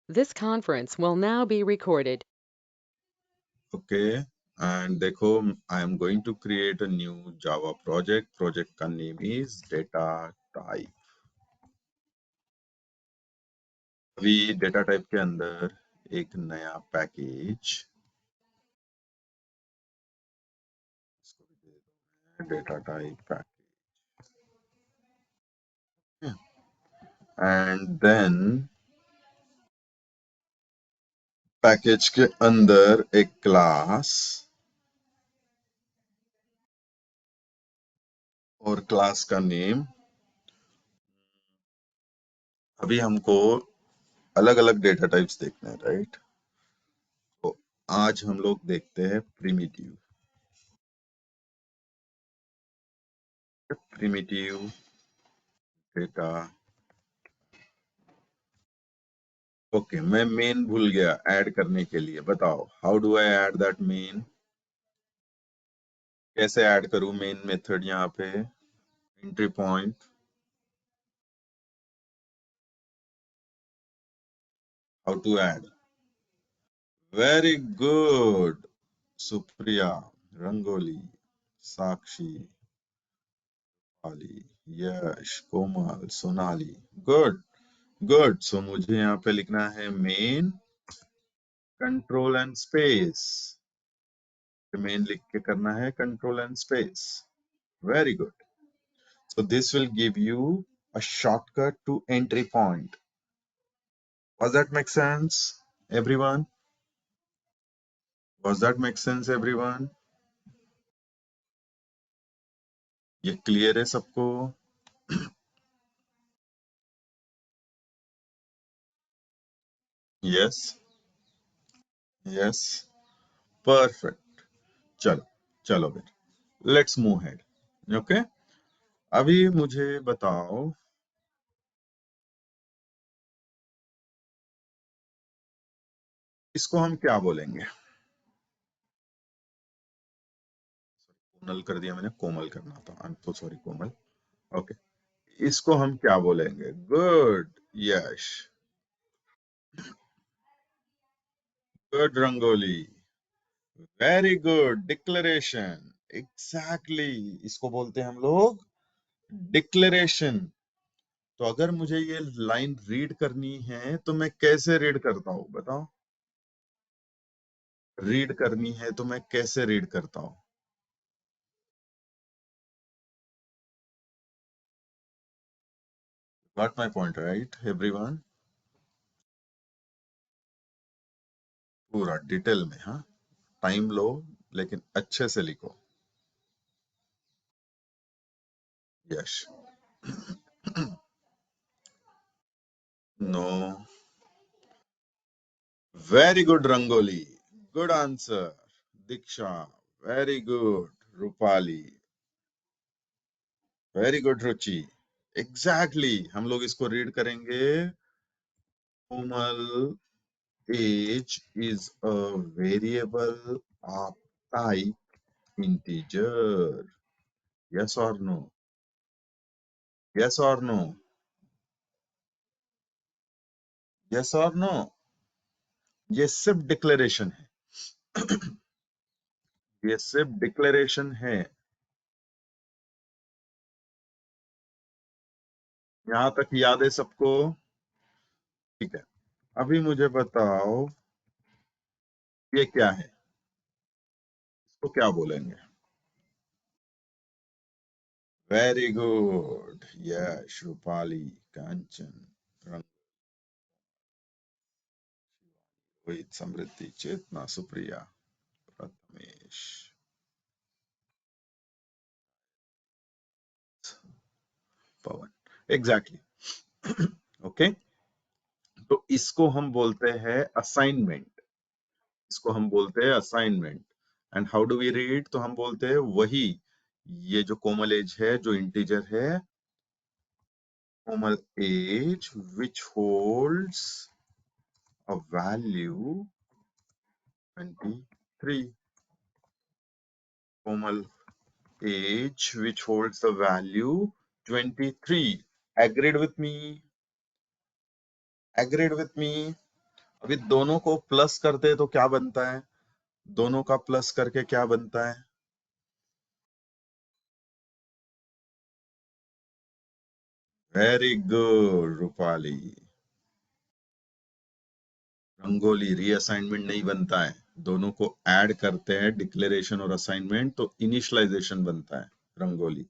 This conference will now be recorded. Okay, and देखो, I am going to create a new Java project. Project का name is data type. अभी data type के अंदर एक नया package data type package and then package के अंदर एक क्लास और क्लास का नेम। अभी हमको अलग अलग डेटा टाइप्स देखने हैं, राइट? तो आज हम लोग देखते हैं प्रिमिटिव। Primitive data. ओके, मैं मेन भूल गया ऐड करने के लिए। बताओ, how do I add that main? कैसे ऐड करूं मेन मेथड यहाँ पे? Entry point. How to add? Very good Supriya, Rangoli, Sakshi, Aali, Yash, Komal, Sonali. Good good. So मुझे यहाँ पे लिखना है main control and space. Main लिख के करना है control and space. Very good. So this will give you a shortcut to entry point. Does that make sense, everyone? Does that make sense, everyone? ये क्लियर है सबको? Yes yes, perfect. चलो चलो फिर लेट्स मूव हेड। ओके, अभी मुझे बताओ, इसको हम क्या बोलेंगे? कोमल कर दिया मैंने, कोमल करना था। I am so sorry Komal. Okay, इसको हम क्या बोलेंगे? Good Yash, good Rangoli, very good declaration. Exactly, इसको बोलते हैं हम लोग डिक्लेरेशन। तो अगर मुझे ये लाइन रीड करनी है तो मैं कैसे रीड करता हूँ? बताओ, रीड करनी है तो मैं कैसे रीड करता हूँ? Got my point, right everyone? पूरा डिटेल में, हाँ। टाइम लो, लेकिन अच्छे से लिखो। Yash, no, very good Rangoli, good answer. Diksha, very good. Rupali, very good Ruchi. Exactly हम लोग इसको रीड करेंगे, Komal age is a variable of type integer. Yes और नो? यस और नो? यस और नो? ये सिर्फ डिक्लेरेशन है। ये सिर्फ डिक्लेरेशन है। यहां तक याद है सबको? ठीक है, अभी मुझे बताओ, ये क्या है? इसको क्या बोलेंगे? वेरी गुड यश, रूपाली, कांचन, रोहित, समृद्धि, चेतना, सुप्रिया, प्रथमेश, पवन। एग्जैक्टली। ओके, तो इसको हम बोलते हैं असाइनमेंट। इसको हम बोलते हैं assignment. And how do we read? तो हम बोलते हैं वही, ये जो कोमल एज है, जो इंटीजर है, Komal age which holds a value 23। Komal age which holds the value 23. Agreed with me? Agreed with me? अभी दोनों को प्लस करते तो क्या बनता है? दोनों का प्लस करके क्या बनता है? Very good Rupali. Rangoli reassignment नहीं बनता है, दोनों को ऐड करते हैं डिक्लेरेशन और असाइनमेंट तो इनिशियलाइजेशन बनता है रंगोली।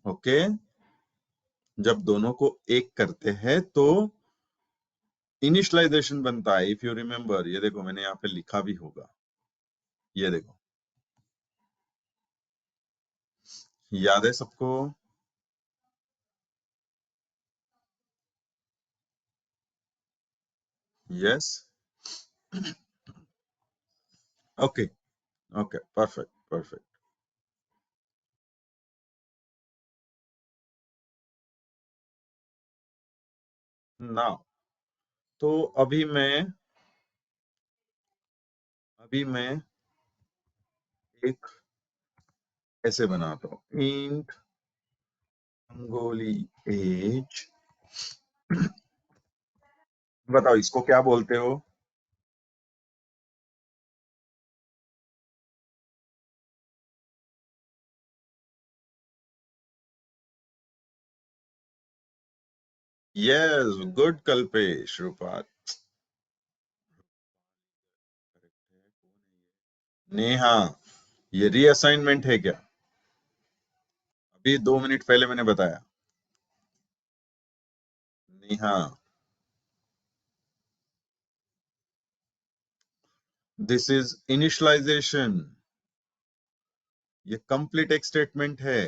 ओके, जब दोनों को एक करते हैं तो इनिशियलाइजेशन बनता है। इफ यू रिमेम्बर, ये देखो मैंने यहाँ पे लिखा भी होगा, ये देखो, याद है सबको? Yes, okay, okay, perfect perfect. Now, तो अभी मैं एक ऐसे बनाता हूँ, इंट रंगोली एज। बताओ इसको क्या बोलते हो? Yes, good Kalpesh Rupal. नेहा, ये रीअसाइनमेंट है क्या? अभी 2 मिनट पहले मैंने बताया। नेहा, दिस इज इनिशियलाइजेशन, ये कंप्लीट एक स्टेटमेंट है।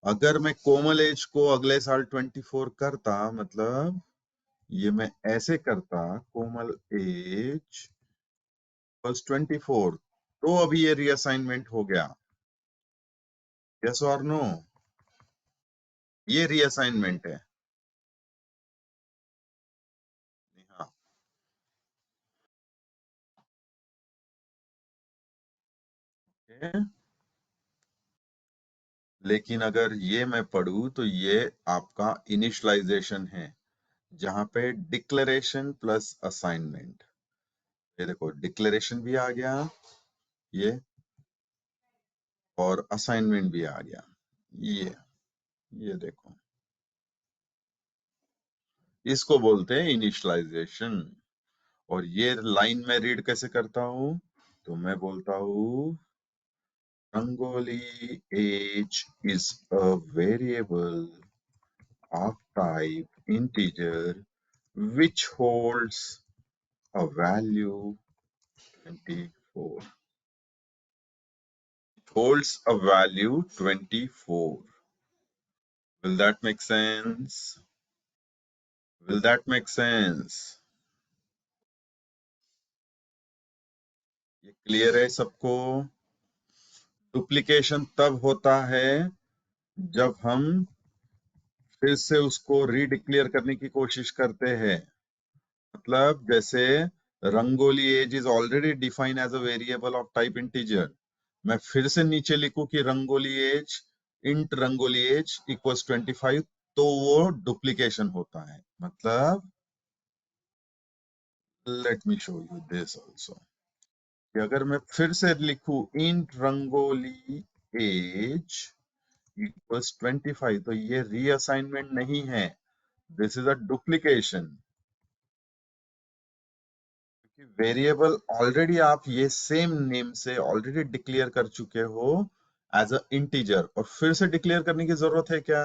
अगर मैं कोमल एज को अगले साल 24 करता, मतलब ये मैं ऐसे करता, कोमल एज बस 24, तो अभी ये रीअसाइनमेंट हो गया। यस और नो? ये रीअसाइनमेंट है। हाँ, okay? लेकिन अगर ये मैं पढ़ूं तो ये आपका इनिशियलाइजेशन है, जहां पे डिक्लेरेशन प्लस असाइनमेंट। ये देखो, डिक्लेरेशन भी आ गया ये, और असाइनमेंट भी आ गया ये देखो, इसको बोलते हैं इनिशियलाइजेशन। और ये लाइन में रीड कैसे करता हूं? तो मैं बोलता हूं, Rangoli age is a variable of type integer which holds a value 24. Holds a value 24. Will that make sense? Will that make sense? ये क्लियर है सबको? डुप्लीकेशन तब होता है जब हम फिर से उसको रीडिक्लेयर करने की कोशिश करते हैं। मतलब जैसे Rangoli age is already defined as a variable of type integer, मैं फिर से नीचे लिखूं कि Rangoli age int Rangoli age equals 25, तो वो डुप्लीकेशन होता है। मतलब let me show you this also, कि अगर मैं फिर से लिखूं इंट रंगोली एज इक्वल्स 25, तो ये रीअसाइनमेंट नहीं है, this is a duplication. Variable already आप ये सेम नेम से ऑलरेडी डिक्लेयर कर चुके हो एज अ इंटीजर, और फिर से डिक्लेयर करने की जरूरत है क्या?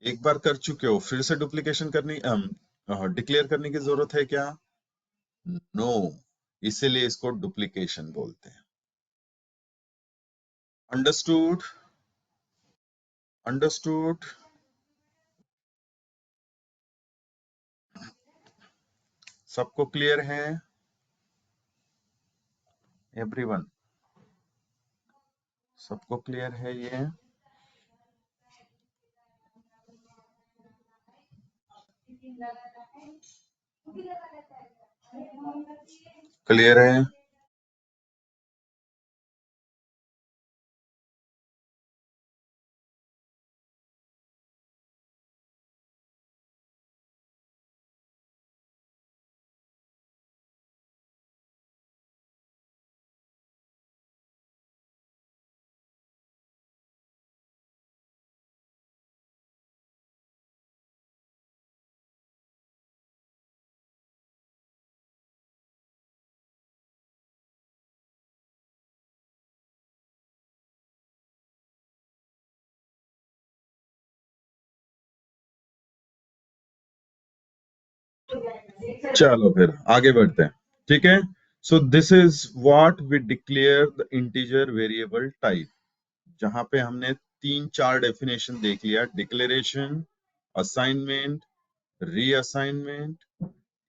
एक बार कर चुके हो, फिर से डुप्लीकेशन करनी डिक्लेयर करने की जरूरत है क्या? नो, इसीलिए इसको डुप्लीकेशन बोलते हैं। अंडरस्टूड? अंडरस्टूड? सबको क्लियर है? एवरीवन, सबको क्लियर है ये? क्लियर है? चलो फिर आगे बढ़ते हैं, ठीक है। So this is what we declare the integer variable type, जहां पे हमने तीन चार डेफिनेशन देख लिया: declaration, assignment, reassignment,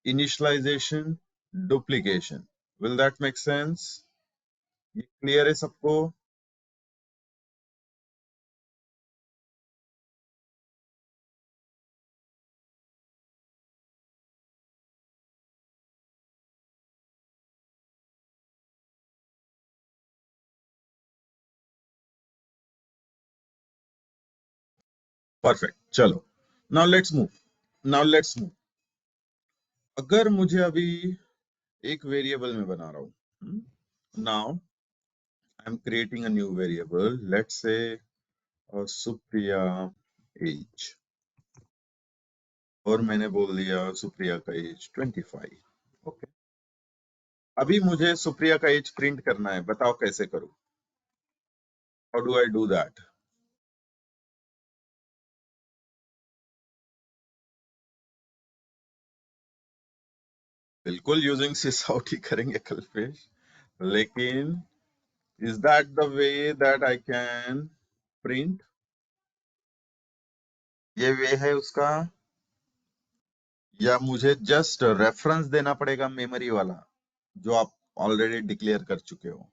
initialisation, duplication. Will that make sense? ये क्लियर है सबको? परफेक्ट, चलो। Now let's move. अगर मुझे अभी एक वेरिएबल में बना रहा हूं, now I am creating a new variable, let's say Supriya as, और मैंने बोल दिया सुप्रिया का एज 25। ओके, अभी मुझे सुप्रिया का एज प्रिंट करना है, बताओ कैसे करूं? How do I do that? बिल्कुल यूजिंग सिसआउट ही करेंगे कल्पेश, लेकिन is that the way that I can print? ये वे है उसका, या मुझे जस्ट रेफरेंस देना पड़ेगा मेमोरी वाला जो आप ऑलरेडी डिक्लेयर कर चुके हो?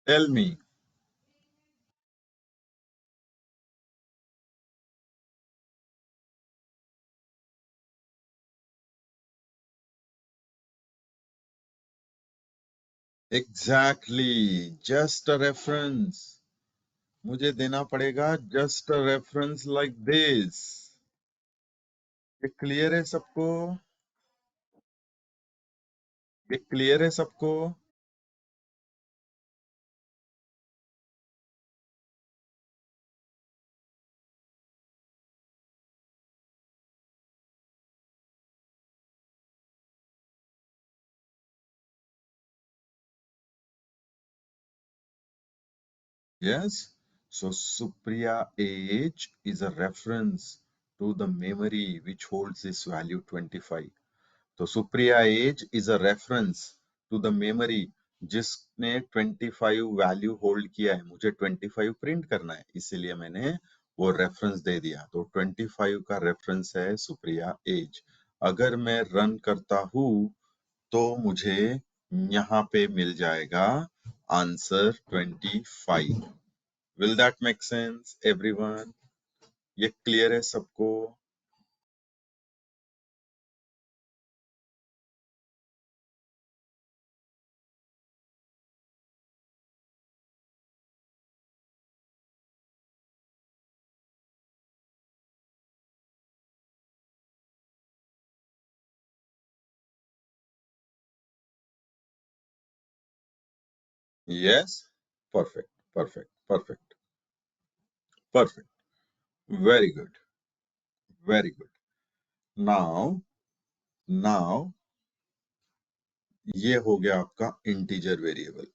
Tell me. Exactly, just a reference. मुझे देना पड़ेगा just a reference like this. ये क्लियर है सबको? ये क्लियर है सबको? Yes. So Supriya age is a reference to the memory which holds this value 25. तो Supriya age is a reference to the memory जिसने 25 वैल्यू होल्ड किया है। मुझे 25 प्रिंट करना है, इसीलिए मैंने वो रेफरेंस दे दिया। तो 25 का रेफरेंस है सुप्रिया एज। अगर मैं रन करता हूं तो मुझे यहाँ पे मिल जाएगा answer 25। Will that make sense everyone? ये क्लियर है सबको? Yes, perfect, perfect, perfect, perfect, very good, very good. Now now ये हो गया आपका इंटीजर वेरिएबल।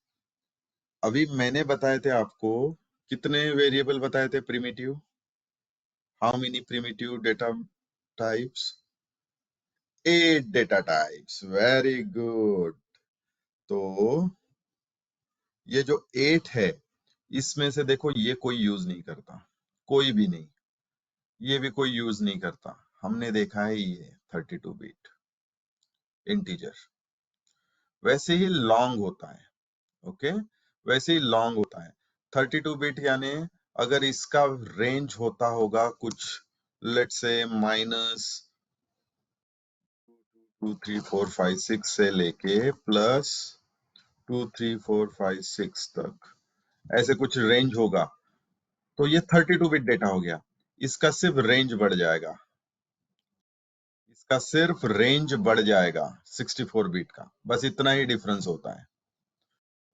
अभी मैंने बताए थे आपको, कितने वेरिएबल बताए थे primitive? How many primitive data types? 8 data types, very good. तो ये जो 8 है, इसमें से देखो ये कोई यूज नहीं करता, कोई भी नहीं। ये भी कोई यूज नहीं करता। हमने देखा है ये 32 बिट इंटीजर वैसे ही लॉन्ग होता है। ओके, वैसे ही लॉन्ग होता है 32 बिट, यानी अगर इसका रेंज होता होगा कुछ, लेट्स से माइनस 2 3 4 5 6 से लेके प्लस 2 3 4 5 6 तक, ऐसे कुछ रेंज होगा, तो ये 32 बिट डेटा हो गया। इसका सिर्फ रेंज बढ़ जाएगा, इसका सिर्फ रेंज बढ़ जाएगा 64 बिट का, बस इतना ही डिफरेंस होता है।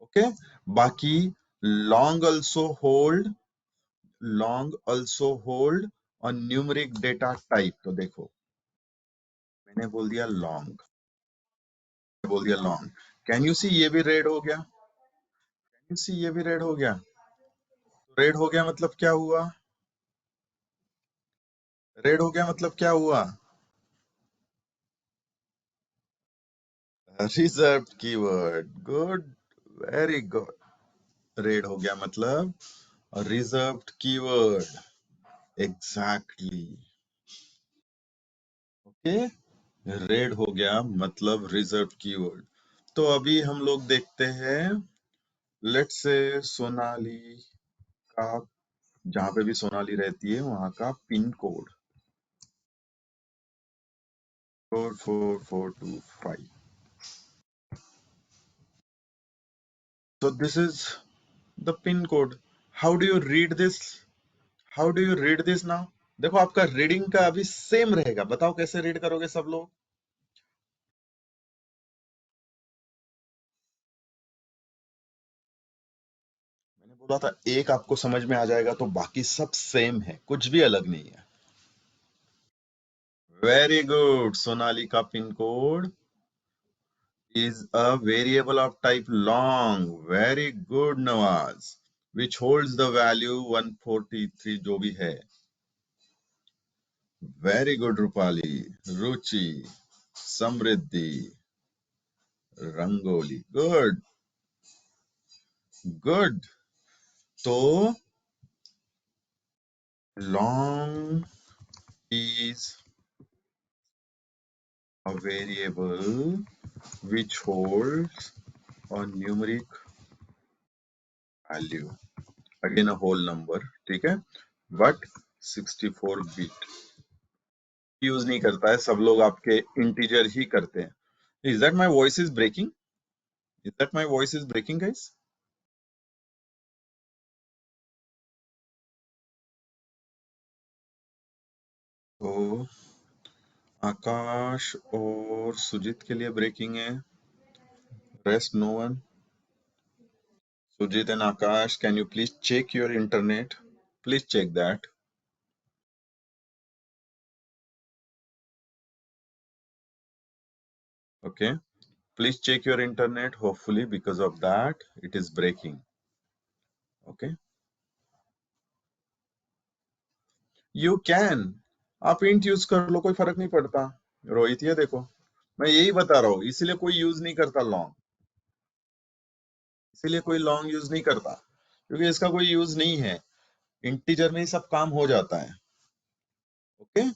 ओके, बाकी long also hold, long also hold और न्यूमेरिक डेटा टाइप। तो देखो, मैंने बोल दिया लॉन्ग, बोल दिया लॉन्ग। कैन यू सी ये भी रेड हो गया? कैन यू सी ये भी रेड हो गया? रेड हो गया मतलब क्या हुआ? रेड हो गया मतलब क्या हुआ? Reserved keyword, good, very good. Red हो गया मतलब reserved keyword, exactly. Okay, red हो गया मतलब रिजर्व्ड कीवर्ड। तो अभी हम लोग देखते हैं, लेट्स से सोनाली का, जहां पे भी सोनाली रहती है वहां का pin code 44425। So this is the pin code. How do you read this? How do you read this now? देखो आपका रीडिंग का अभी सेम रहेगा, बताओ कैसे रीड करोगे सब लोग। मैंने बोला था एक आपको समझ में आ जाएगा तो बाकी सब सेम है, कुछ भी अलग नहीं है। वेरी गुड, सोनाली का pin code is a variable of type long. Very good, Nawaz. Which holds the value 143 जो भी है। Very good, Rupali, Ruchi, Samriddhi, Rangoli. Good, good. तो long is a variable which holds a numeric value. Again a whole number, ठीक है? But 64 bit use नहीं करता है, सब लोग आपके इंटीजर ही करते हैं। Is that my voice is breaking? Is that my voice is breaking guys? तो आकाश और सुजीत के लिए ब्रेकिंग है, rest no one. Sujit and Akash, can you please check your internet? Please check that. Okay, please check your internet, hopefully because of that it is breaking. Okay, you can, आप int use कर लो, कोई फर्क नहीं पड़ता। रोहित, ये देखो मैं यही बता रहा हूँ, इसीलिए कोई यूज नहीं करता लॉन्ग, इसीलिए कोई लॉन्ग यूज नहीं करता, क्योंकि इसका कोई यूज नहीं है, इंटीजर में ही सब काम हो जाता है। ओके,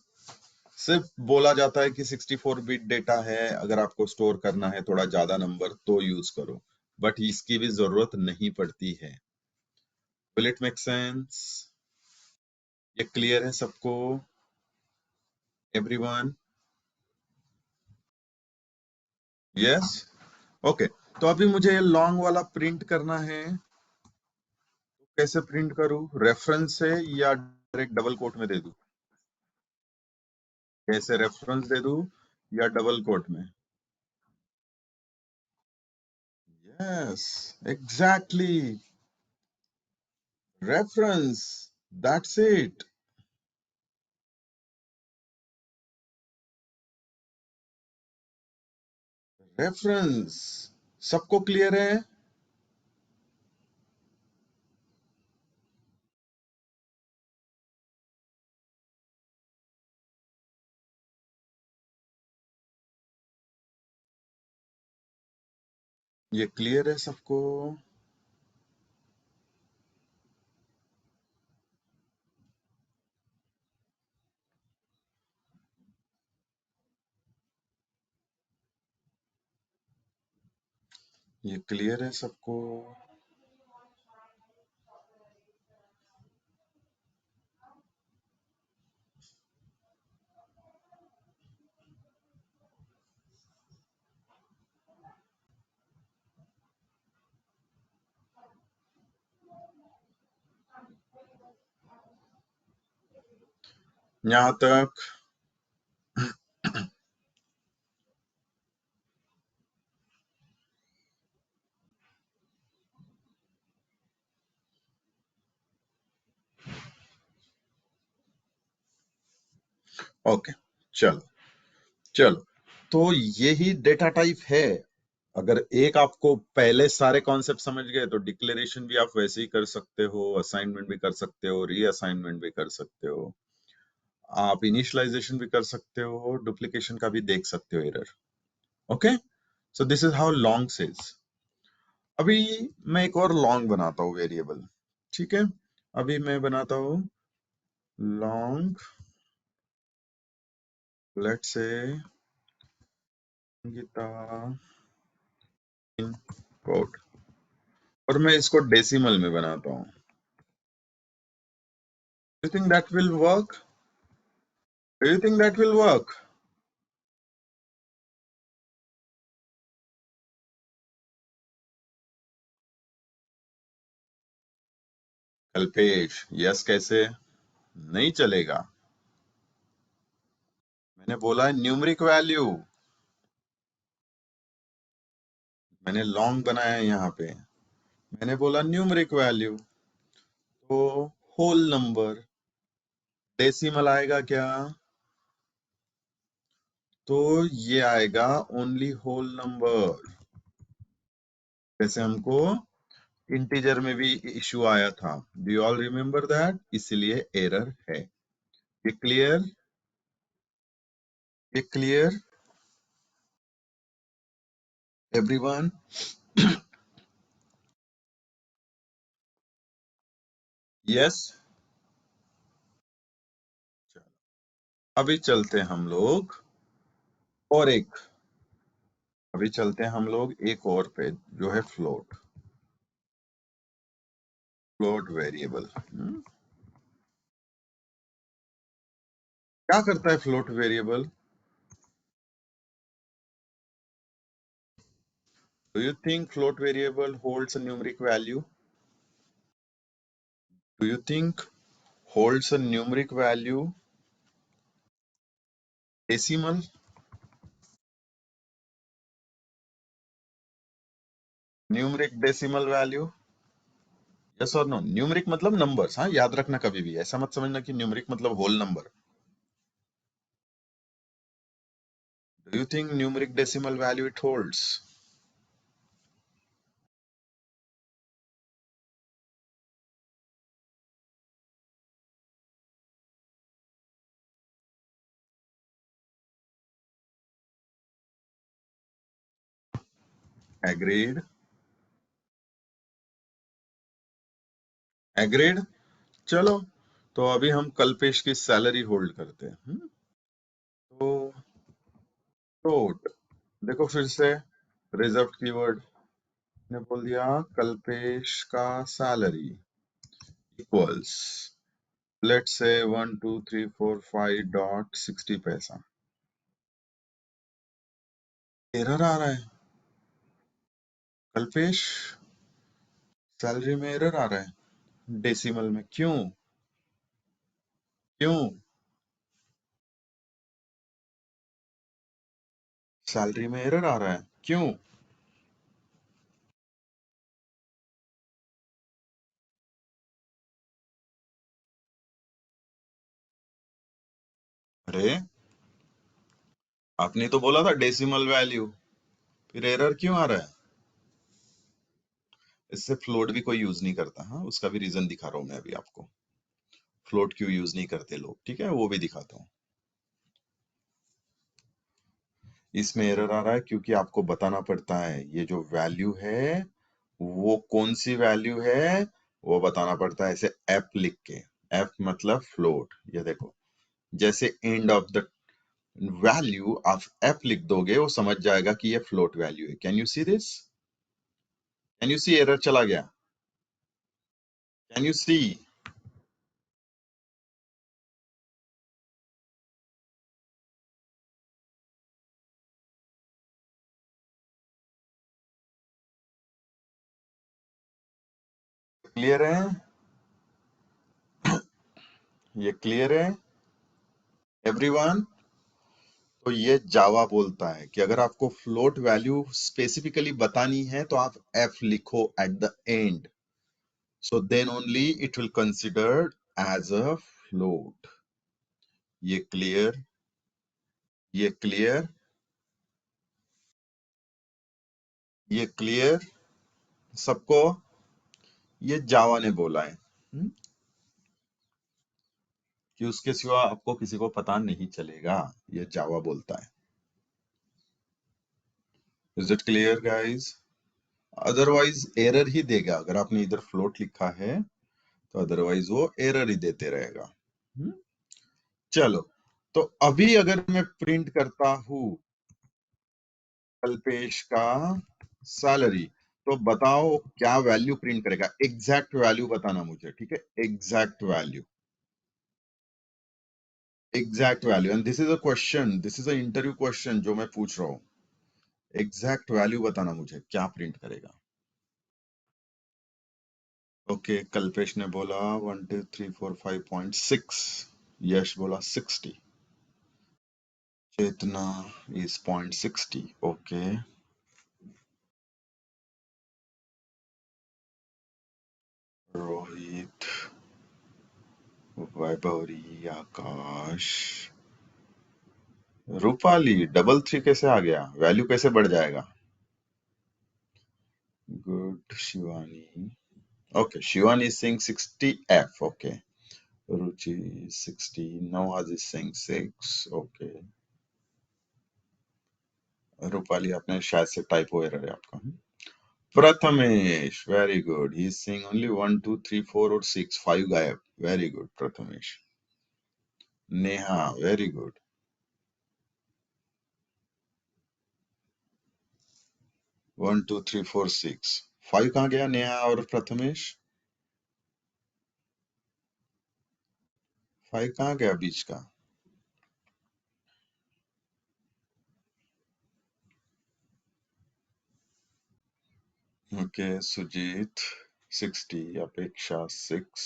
सिर्फ बोला जाता है कि 64 बिट डेटा है, अगर आपको स्टोर करना है थोड़ा ज्यादा नंबर तो यूज करो, बट इसकी भी जरूरत नहीं पड़ती है। Will it make sense? ये क्लियर है सबको, एवरीवन? Yes, okay. तो अभी मुझे लॉन्ग वाला प्रिंट करना है, तो कैसे प्रिंट करूं? रेफरेंस से या डायरेक्ट डबल कोट में दे दूं? कैसे रेफरेंस दे दूं या डबल कोट में? Yes, exactly. Reference. That's it. Reference. सबको क्लियर है? ये क्लियर है सबको? ये क्लियर है सबको? यहाँ तक? ओके, चलो चलो। तो यही डेटा टाइप है। अगर एक आपको पहले सारे कॉन्सेप्ट समझ गए तो डिक्लेरेशन भी आप वैसे ही कर सकते हो, असाइनमेंट भी कर सकते हो, रीअसाइनमेंट भी कर सकते हो, आप इनिशियलाइजेशन भी कर सकते हो, डुप्लीकेशन का भी देख सकते हो error. Okay, so this is how long says. अभी मैं एक और लॉन्ग बनाता हूँ वेरिएबल, ठीक है। अभी मैं बनाता हूँ long, let's say Gita code, और मैं इसको डेसिमल में बनाता हूँ। You think that will work? Do you think that will work? Kalpesh, yes कैसे? नहीं चलेगा। मैंने बोला न्यूमरिक वैल्यू, मैंने लॉन्ग बनाया है यहाँ पे, मैंने बोला न्यूमरिक वैल्यू, तो होल नंबर, डेसिमल आएगा क्या? तो ये आएगा ओनली होल नंबर। जैसे हमको इंटीजर में भी इशू आया था, do you all remember that? इसलिए एरर है। ये क्लियर? ये क्लियर एवरीवन? यस। अभी चलते हैं हम लोग और एक, अभी चलते हैं हम लोग एक और पे, जो है फ्लोट, फ्लोट वेरिएबल। क्या करता है float variable? Do you think float variable holds a numeric value? Do you think holds a numeric value? Decimal? Numeric decimal value? Yes or no? Numeric मतलब numbers, हाँ याद रखना कभी भी, ऐसा मत समझना कि numeric मतलब whole number. Do you think numeric decimal value it holds? Agreed? Agreed? चलो, तो अभी हम कल्पेश की सैलरी होल्ड करते हैं। तो फ्लोट, देखो फिर से रिजर्व कीवर्ड ने बोल दिया कल्पेश का सैलरी इक्वल्स, लेट्स से 1234.5 पैसा। एरर आ रहा है कल्पेश, सैलरी में एरर आ रहा है डेसिमल में, क्यों? क्यों सैलरी में एरर आ रहा है, क्यों? अरे आपने तो बोला था डेसिमल वैल्यू, फिर एरर क्यों आ रहा है? इससे फ्लोट भी कोई यूज नहीं करता, हाँ उसका भी रीजन दिखा रहा हूं मैं अभी आपको, फ्लोट क्यों यूज नहीं करते लोग, ठीक है वो भी दिखाता हूँ। इसमें एरर आ रहा है क्योंकि आपको बताना पड़ता है ये जो वैल्यू है वो कौन सी वैल्यू है, वो बताना पड़ता है ऐसे एफ लिख के। एफ मतलब फ्लोट, ये देखो, जैसे एंड ऑफ द वैल्यू आप एफ लिख दोगे वो समझ जाएगा कि ये फ्लोट वैल्यू है। Can you see this? Can you see error चला गया? Can you C? क्लियर है? ये क्लियर है एवरीवन? तो ये जावा बोलता है कि अगर आपको फ्लोट वैल्यू स्पेसिफिकली बतानी है तो आप एफ लिखो eight the and, so then only it will considered as a float। ये क्लियर? ये क्लियर? ये क्लियर सबको? ये जावा ने बोला है, कि उसके सिवा आपको किसी को पता नहीं चलेगा, ये जावा बोलता है। Is it clear guys? Otherwise error ही देगा, अगर आपने इधर फ्लोट लिखा है तो अदरवाइज वो एरर ही देते रहेगा। चलो, तो अभी अगर मैं प्रिंट करता हूं कल्पेश का सैलरी, तो बताओ क्या वैल्यू प्रिंट करेगा? एग्जैक्ट वैल्यू बताना मुझे, ठीक है? Exact value, exact value. And this is a question, this is a interview question जो मैं पूछ रहा हूँ। एग्जैक्ट वैल्यू बताना मुझे, क्या प्रिंट करेगा? ओके, कल्पेश ने बोला 1 2 3 4 5.6, यश बोला 60, Chetna is 0.60। Okay, Rohit, Vaibhavari, Akash, Rupali, double three कैसे आ गया? वैल्यू कैसे बढ़ जाएगा? Good, Shivani, okay, Shivani is saying 60F, okay, Ruchi 60, Nawaz is saying 6, okay, Rupali आपने शायद से टाइपो एरर है आपका। Prathamesh, very good, he is saying only 1 2 3 4 और 6, 5 गायब, very good Prathamesh. Neha, very good, 1 2 3 4 6, 5 कहाँ गया नेहा और प्रथमेश? 5 कहाँ गया बीच का? ओके, सुजीत 60, अपेक्षा 6,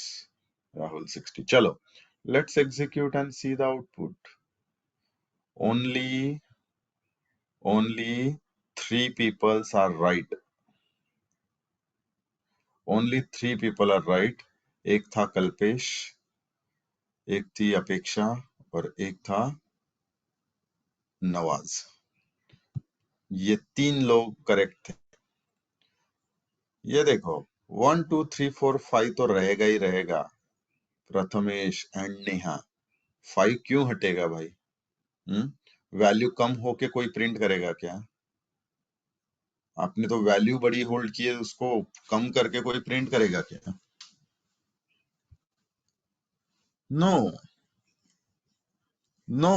राहुल 60। चलो, let's execute and see the output. Only only 3 peoples are right, only 3 people are right। एक था कल्पेश, एक थी अपेक्षा और एक था नवाज। ये 3 लोग करेक्ट थे। ये देखो 1 2 3 4 5 तो रहेगा ही रहेगा, प्रथमेश एंड नेहा। 5 क्यों हटेगा भाई? वैल्यू कम होके कोई प्रिंट करेगा क्या? आपने तो वैल्यू बड़ी होल्ड की है, उसको कम करके कोई प्रिंट करेगा क्या? No, no.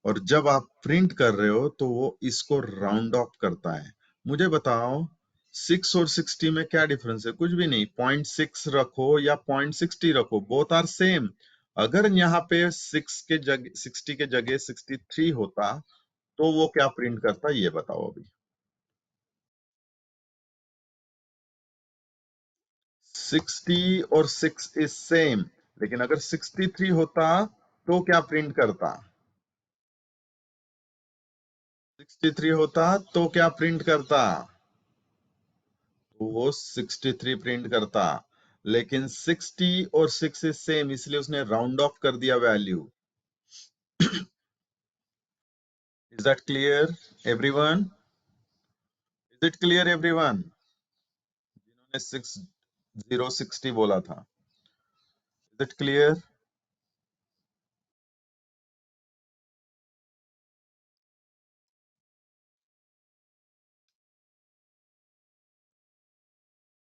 और जब आप प्रिंट कर रहे हो तो वो इसको राउंड ऑफ करता है। मुझे बताओ 6 और 60 में क्या डिफरेंस है? कुछ भी नहीं। 0.6 रखो या 0.60 रखो, बोथ आर सेम। अगर यहाँ पे 6 के जगह 60 के जगह 63 होता तो वो क्या प्रिंट करता, ये बताओ अभी। 60 और 6 इज सेम, लेकिन अगर 63 होता तो क्या प्रिंट करता? 63 होता तो क्या प्रिंट करता? तो वो 63 प्रिंट करता, लेकिन 60 और 6 इज सेम, इसलिए उसने राउंड ऑफ कर दिया value. Is that clear everyone? Is it clear everyone? जिन्होंने 6060 बोला था, इज इट क्लियर?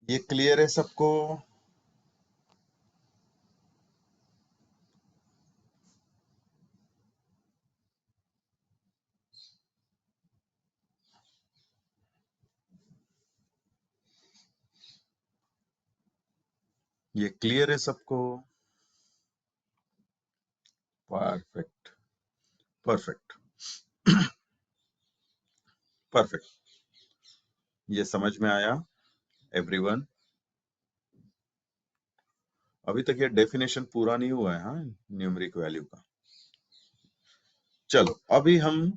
ये क्लियर है सबको? ये क्लियर है सबको? Perfect, perfect, perfect. ये समझ में आया एवरीवन? अभी तक ये डेफिनेशन पूरा नहीं हुआ है, हाँ, न्यूमेरिक वैल्यू का। चलो, अभी हम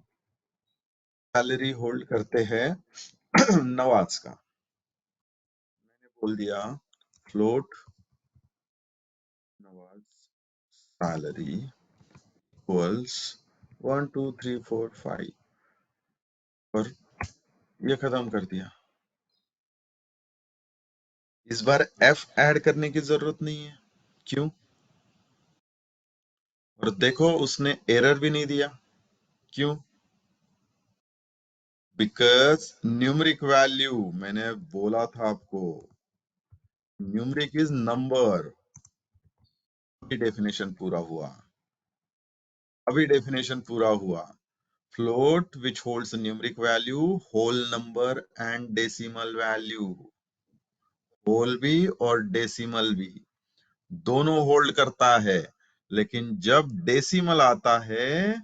सैलरी होल्ड करते हैं नवाज का। मैंने बोल दिया फ्लोट नवाज सैलरी इक्वल्स 1 2 3 4 5 और ये खत्म कर दिया। इस बार एफ ऐड करने की जरूरत नहीं है। क्यों? और देखो उसने एरर भी नहीं दिया। क्यों? बिकॉज न्यूमरिक वैल्यू, मैंने बोला था आपको, न्यूमरिक इज नंबर। अभी डेफिनेशन पूरा हुआ, अभी डेफिनेशन पूरा हुआ। Float which holds numeric value, whole number and decimal value. Whole भी और डेसिमल भी दोनों होल्ड करता है, लेकिन जब डेसिमल आता है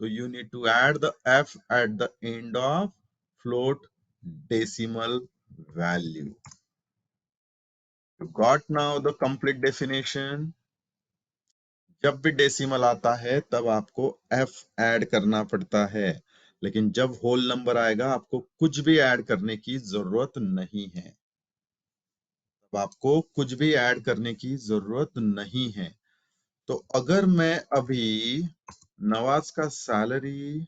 तो you need to add the f at the end of float decimal value. You got now the complete definition. जब भी डेसिमल आता है तब आपको f ऐड करना पड़ता है, लेकिन जब होल नंबर आएगा आपको कुछ भी ऐड करने की जरूरत नहीं है। तब आपको कुछ भी ऐड करने की जरूरत नहीं है। तो अगर मैं अभी नवाज का सैलरी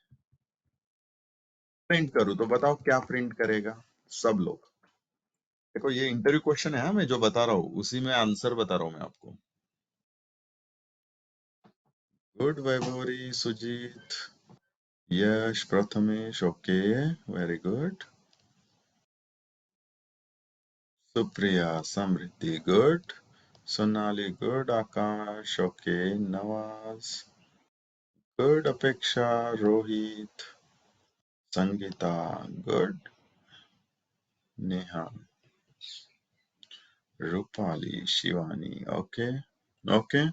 प्रिंट करूं तो बताओ क्या प्रिंट करेगा सब लोग? देखो ये इंटरव्यू क्वेश्चन है, हाँ, मैं जो बता रहा हूँ उसी में आंसर बता रहा हूँ मैं आपको। Good Vaibhavari, Sujit, Yash, Prathamesh, okay, very good. Supriya, Samriddhi, good. Sonali, good. Akash, okay. Nawaz, good. Apeksha, Rohit, Sangeeta, good. Neha, Rupali, Shivani, okay okay.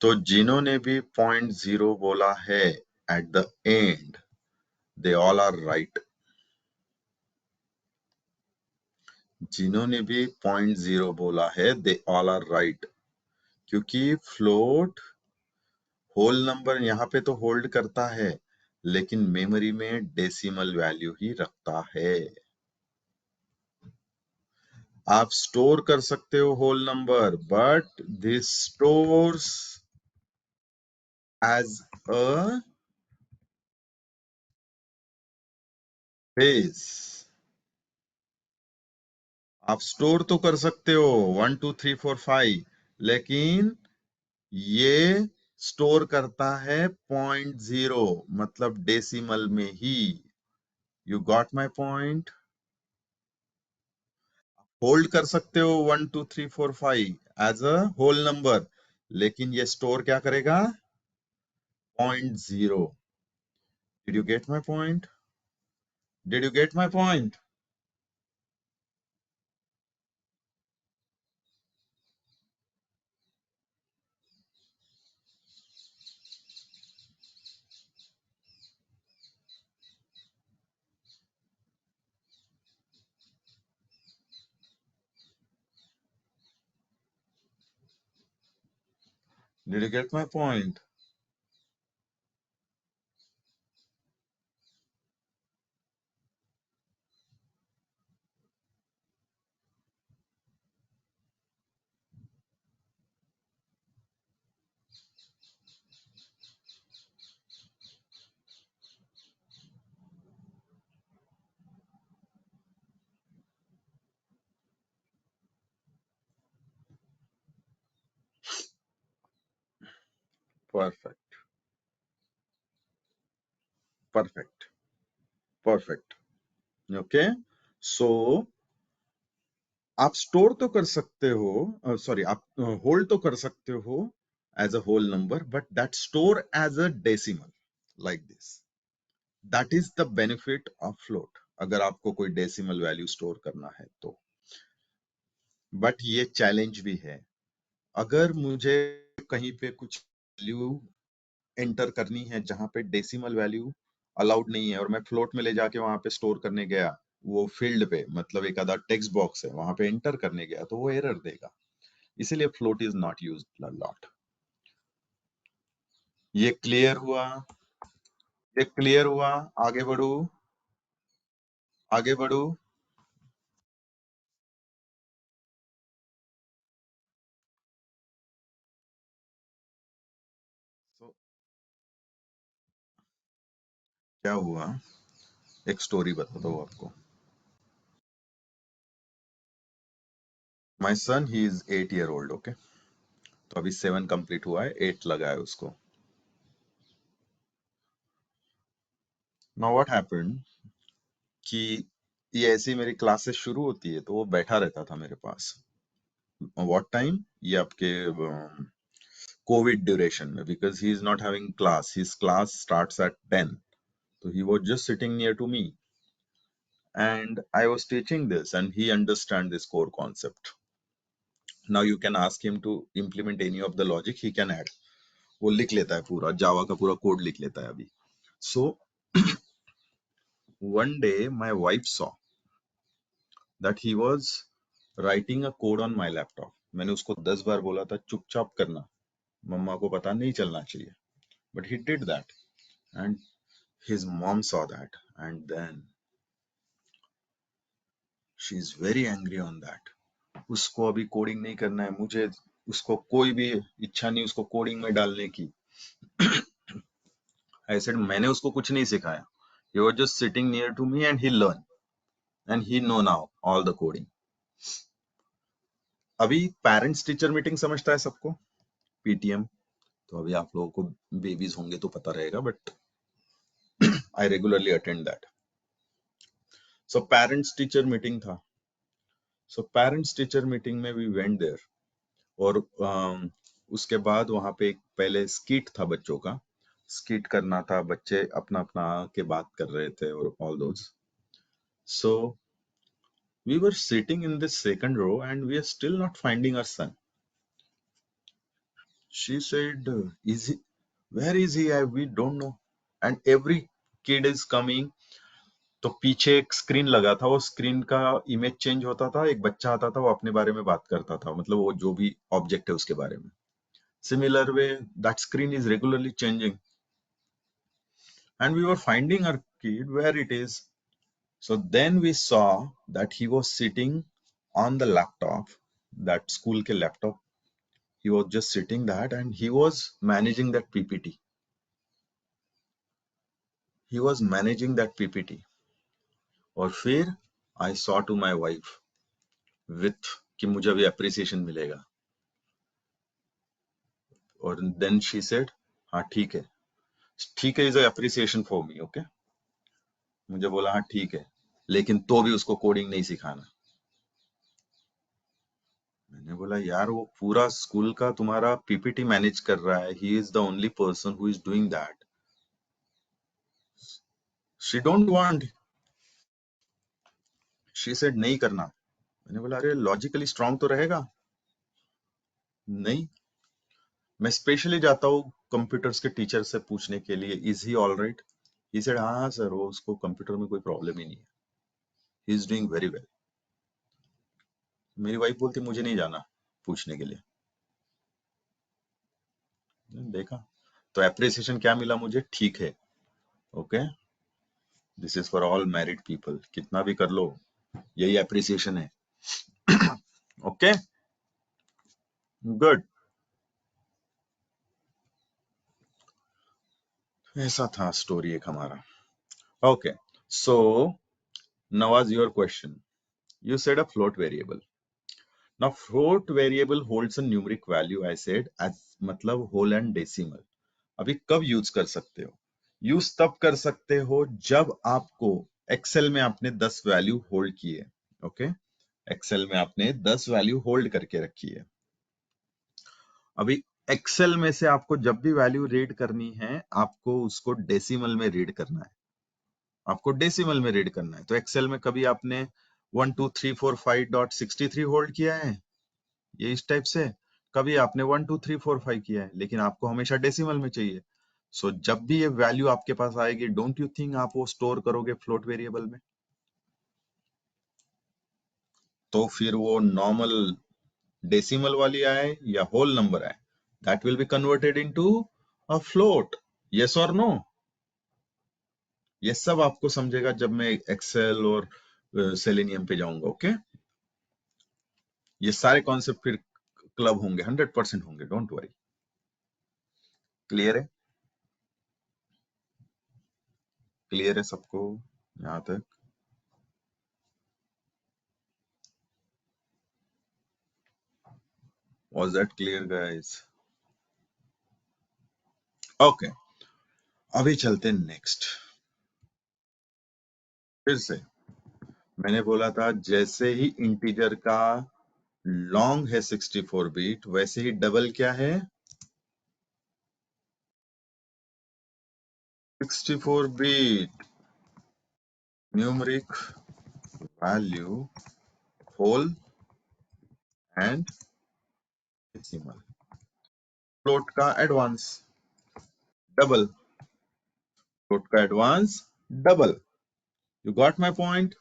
तो जिन्होंने भी 0.0 बोला है at the end, they all are right. जिन्होंने भी 0.0 बोला है दे ऑल आर राइट, क्योंकि फ्लोट होल नंबर यहाँ पे तो होल्ड करता है, लेकिन मेमोरी में डेसिमल वैल्यू ही रखता है। आप स्टोर कर सकते हो whole number, but this stores as a base. आप स्टोर तो कर सकते हो 1 2 3 4 5, लेकिन ये स्टोर करता है 0.0, मतलब डेसिमल में ही। You got my point? Hold कर सकते हो 1 2 3 4 5 एज अ होल नंबर, लेकिन ये स्टोर क्या करेगा? 0.0। Did you get my point? Did you get my point? Did you get my point? Perfect, perfect, perfect. Okay, so आप स्टोर तो कर सकते हो, सॉरी, आप होल्ड तो कर सकते हो as a whole number, but that store as a decimal like this. That is the benefit of float, अगर आपको कोई डेसिमल वैल्यू स्टोर करना है तो। बट ये चैलेंज भी है, अगर मुझे कहीं पे कुछ वैल्यू एंटर करनी है जहां पे डेसिमल वैल्यू अलाउड नहीं है, और मैं फ्लोट में ले जाके वहां पे स्टोर करने गया, वो फील्ड पे, मतलब एक आधा टेक्स्ट बॉक्स है वहां पे एंटर करने गया, तो वो एरर देगा। इसीलिए float is not used a lot. ये क्लियर हुआ? ये क्लियर हुआ? आगे बढ़ू? आगे बढ़ू? So, क्या हुआ, एक स्टोरी बताता हूँ आपको। My son, he is 8 year old, okay. तो अभी 7 कंप्लीट हुआ है, 8 लगा है उसको। नाउ व्हाट हैपेंड, कि ये ऐसी मेरी क्लासेस शुरू होती है तो वो बैठा रहता था मेरे पास। What time? ये आपके कोविड ड्यूरेशन में, because he is not having class, his class starts at 10, so he was just sitting near to me and I was teaching this and he understand this core concept. Now you can ask him to implement any of the logic, he can add. वो लिख लेता है, पूरा जावा का पूरा code लिख लेता है अभी. So one day my wife saw that he was writing a code on my laptop. मैंने उसको 10 बार बोला था चुपचाप करना, मम्मा को पता नहीं चलना चाहिए, but he did that and his mom saw that and then she is very angry on that. उसको अभी कोडिंग नहीं करना है, मुझे उसको कोई भी इच्छा नहीं उसको कोडिंग में डालने की. आई सेड मैंने उसको कुछ नहीं सिखाया, he was just sitting near to me and he learn and he know now all the coding. अभी पेरेंट्स टीचर मीटिंग समझता है सबको, पीटीएम. तो अभी आप लोगों को बेबीज होंगे तो पता रहेगा, but I regularly attend that. So parents teacher meeting था. सो पेरेंट्स टीचर मीटिंग में वी वेंट देयर और उसके बाद वहां पे एक पहले स्किट था, बच्चों का स्किट करना था, बच्चे अपना अपना के बात कर रहे थे और all those. So we were sitting in this second row and we are still not finding our son. She said is he, where is he, we don't know. And every kid is coming. तो पीछे एक screen लगा था, वो screen का image change होता था, एक बच्चा आता था, वो अपने बारे में बात करता था, मतलब वो जो भी ऑब्जेक्ट है उसके बारे में. Similar way, that screen is regularly changing. And we were finding our kid where it is. So then we saw that he was sitting on the laptop, that school ke laptop. He was just sitting that and he was managing that PPT. He was managing that PPT. और फिर I saw to my wife with कि मुझे अभी appreciation मिलेगा. और then she said, हाँ ठीक है. ठीक है is a appreciation for me, okay? मुझे बोला हाँ ठीक है, लेकिन तो भी उसको कोडिंग नहीं सिखाना. मैंने बोला यार वो पूरा स्कूल का तुम्हारा पीपीटी मैनेज कर रहा है, he is the only person who is doing that. She don't want. She said नहीं करना. मैंने बोला अरे लॉजिकली स्ट्रांग तो रहेगा. नहीं. मैं स्पेशली जाता हूँ कंप्यूटर्स के टीचर से पूछने के लिए, is he all right? He said हाँ सर, वो उसको कंप्यूटर में कोई प्रॉब्लम ही नहीं है, he is doing very well. मेरी वाइफ बोलती मुझे नहीं जाना पूछने के लिए. देखा तो एप्रिसिएशन क्या मिला मुझे, ठीक है, okay, this is for all married people, कितना भी कर लो यही एप्रिसिएशन है. Okay, good. ऐसा था स्टोरी एक हमारा. Okay, so Nawaz, your question. You said a float variable. Now float variable holds a numeric value, I said, as मतलब whole and decimal. अभी कब यूज कर सकते हो? यूज तब कर सकते हो जब आपको एक्सेल में आपने 10 वैल्यू होल्ड की है. ओके, एक्सेल में आपने 10 वैल्यू होल्ड करके रखी है. अभी एक्सेल में से आपको जब भी वैल्यू रीड करनी है, आपको उसको डेसिमल में रीड करना है. आपको डेसिमल में रीड करना है. तो एक्सेल में कभी आपने 12345.63 होल्ड किया है, ये इस टाइप से. कभी आपने 12345 किया है, लेकिन आपको हमेशा डेसिमल में चाहिए. सो जब भी ये वैल्यू आपके पास आएगी, डोंट यू थिंक आप वो स्टोर करोगे फ्लोट वेरिएबल में? तो फिर वो नॉर्मल डेसिमल वाली आए या होल नंबर आए, that will be converted into a float. Yes और नो? ये सब आपको समझेगा जब मैं एक्सेल और सेलेनियम पे जाऊंगा. ओके, ये सारे कॉन्सेप्ट फिर क्लब होंगे, 100% होंगे, डोंट वरी. क्लियर है? क्लियर है सबको यहाँ तक? Was that clear, guys? Okay, अभी चलते नेक्स्ट. फिर से मैंने बोला था जैसे ही इंटीजर का लॉन्ग है 64 बीट, वैसे ही डबल क्या है 64 bit numeric value whole and decimal. Float का एडवांस डबल, फ्लोट का advance double. You got my point.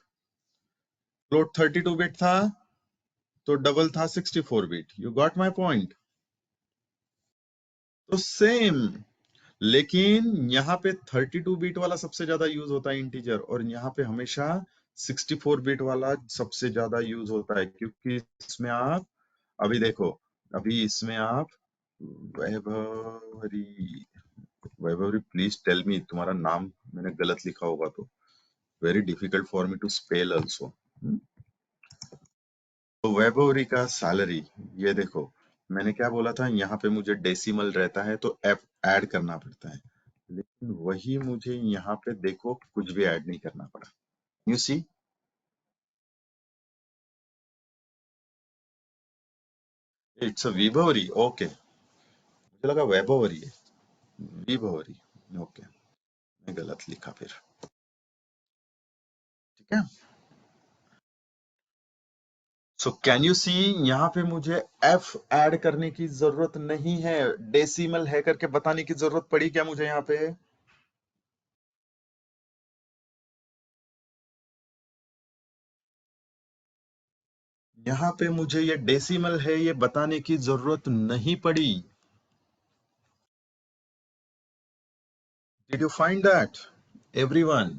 Float 32 bit था तो डबल था 64 bit. You got my point. तो सेम, लेकिन यहाँ पे 32 बिट वाला सबसे ज्यादा यूज होता है इंटीजर, और यहाँ पे हमेशा 64 बिट वाला सबसे ज्यादा यूज होता है, क्योंकि इसमें आप अभी देखो, अभी इसमें आप वैभवरी, वैभवरी प्लीज टेल मी, तुम्हारा नाम मैंने गलत लिखा होगा तो, very difficult for me to spell also. तो वैभवरी का सैलरी, ये देखो मैंने क्या बोला था, यहाँ पे मुझे डेसिमल रहता है तो एफ ऐड करना पड़ता है, लेकिन वही मुझे यहाँ पे देखो कुछ भी ऐड नहीं करना पड़ा। You see, it's a Vibhavari. Okay, मुझे लगा वैभवरी है, विभवरी। ओके, मैं गलत लिखा फिर। ठीक है। सो कैन यू सी, यहाँ पे मुझे एफ ऐड करने की जरूरत नहीं है, डेसिमल है करके बताने की जरूरत पड़ी क्या मुझे यहाँ पे? यहाँ पे मुझे ये डेसिमल है ये बताने की जरूरत नहीं पड़ी। Did you find that everyone?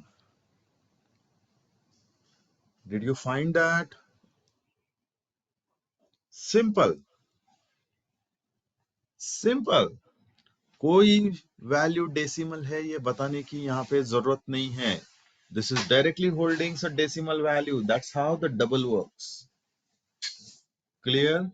Did you find that? Simple, simple. कोई वैल्यू डेसिमल है ये बताने की यहाँ पे जरूरत नहीं है। This is directly holding a decimal value, that's how the double works. Clear?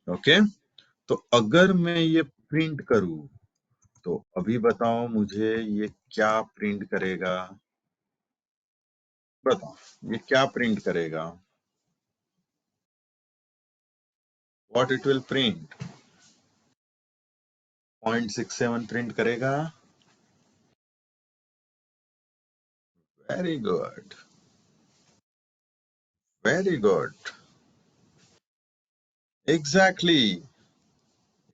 Okay, तो अगर मैं ये प्रिंट करूं, तो अभी बताओ मुझे ये क्या प्रिंट करेगा? बताओ ये क्या प्रिंट करेगा? What it will print? 0.67 print करेगा। Very good, very good. Exactly,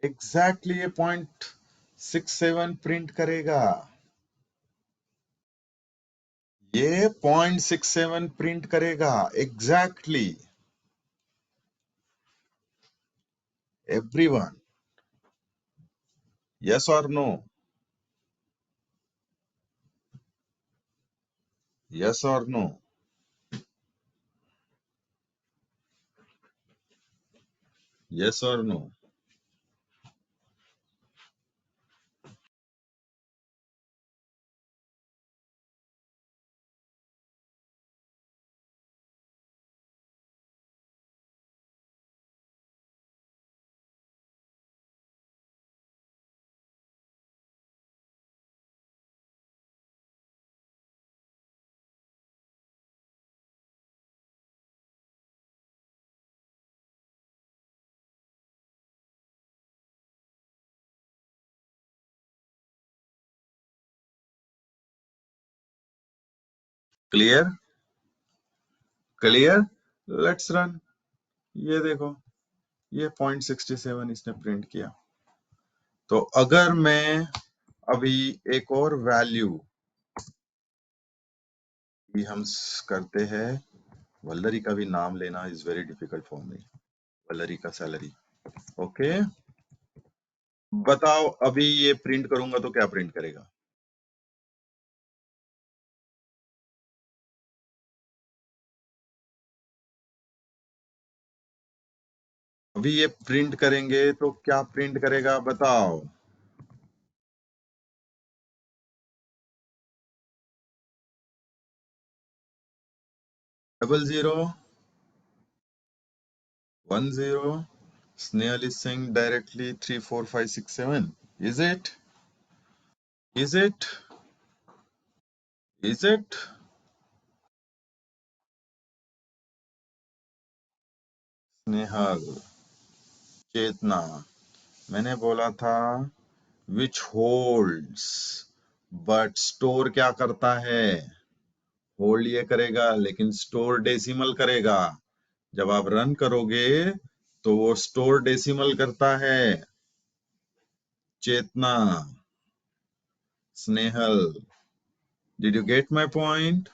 exactly ये 0.67 प्रिंट करेगा। ये 0.67 प्रिंट करेगा एग्जैक्टली। एवरीवन, यस और नो? यस और नो? यस और no? Clear? Clear? Let's run. ये देखो, ये 0.67 इसने प्रिंट किया। तो अगर मैं अभी एक और वैल्यू भी हम करते हैं, वल्लरी का भी नाम लेना इज वेरी डिफिकल्ट फॉर मी। वल्लरी का सैलरी, ओके। बताओ अभी ये प्रिंट करूंगा तो क्या प्रिंट करेगा? अभी ये प्रिंट करेंगे तो क्या प्रिंट करेगा बताओ? 00, 10. Snail is saying directly 3, 4, 5, 6, 7. Is it? Is it? Is it? Snehal, चेतना, मैंने बोला था विच होल्ड्स, बट स्टोर क्या करता है? होल्ड ये करेगा लेकिन स्टोर डेसिमल करेगा। जब आप रन करोगे तो वो स्टोर डेसिमल करता है। Chetna, Snehal, did you get my point?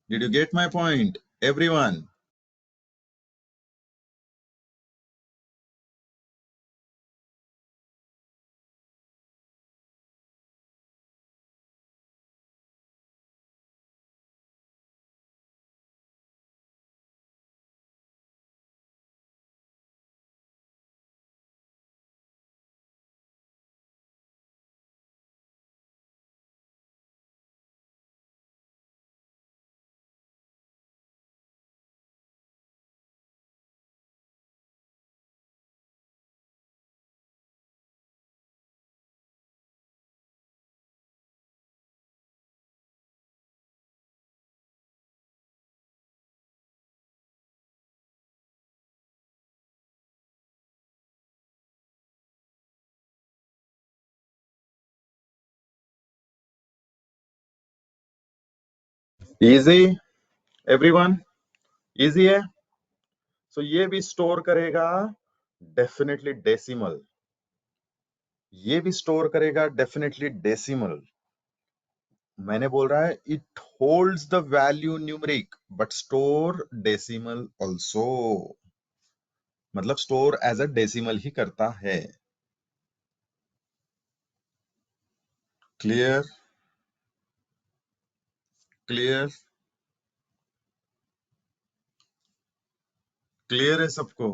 Did you get my point everyone? Easy everyone, easy है। सो ये भी स्टोर करेगा डेफिनेटली डेसिमल, ये भी स्टोर करेगा डेफिनेटली डेसिमल। मैंने बोल रहा है it holds the value numeric but store decimal also, मतलब स्टोर एज अ डेसिमल ही करता है। क्लियर? क्लियर? क्लियर है सबको?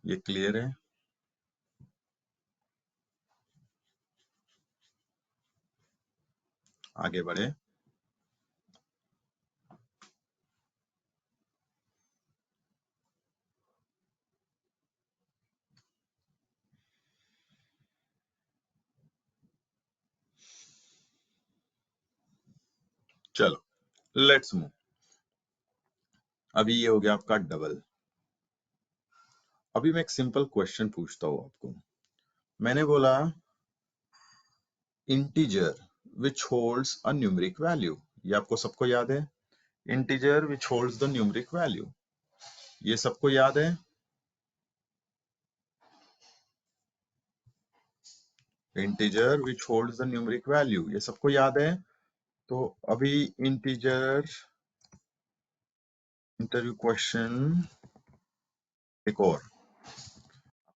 ये क्लियर है? आगे बढ़े। चलो लेट्स मूव। अभी ये हो गया आपका डबल। अभी मैं एक सिंपल क्वेश्चन पूछता हूं आपको। मैंने बोला इंटीजर विच होल्ड्स अ न्यूमेरिक वैल्यू, ये आपको सबको याद है। Integer which holds the numeric value, ये सबको याद है। Integer which holds the numeric value, ये सबको याद है। तो अभी इंटीजर इंटरव्यू क्वेश्चन एक और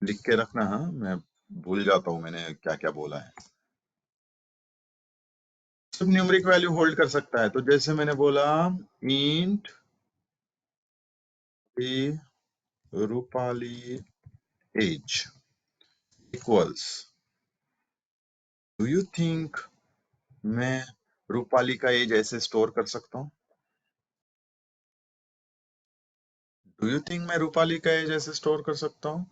लिख के रखना। हाँ, मैं भूल जाता हूं मैंने क्या क्या बोला है। सब न्यूमेरिक वैल्यू होल्ड कर सकता है, तो जैसे मैंने बोला int Rupali age equals, do you think मैं रूपाली का एज ऐसे स्टोर कर सकता हूँ? डू यू थिंक मैं रूपाली का एज ऐसे स्टोर कर सकता हूँ?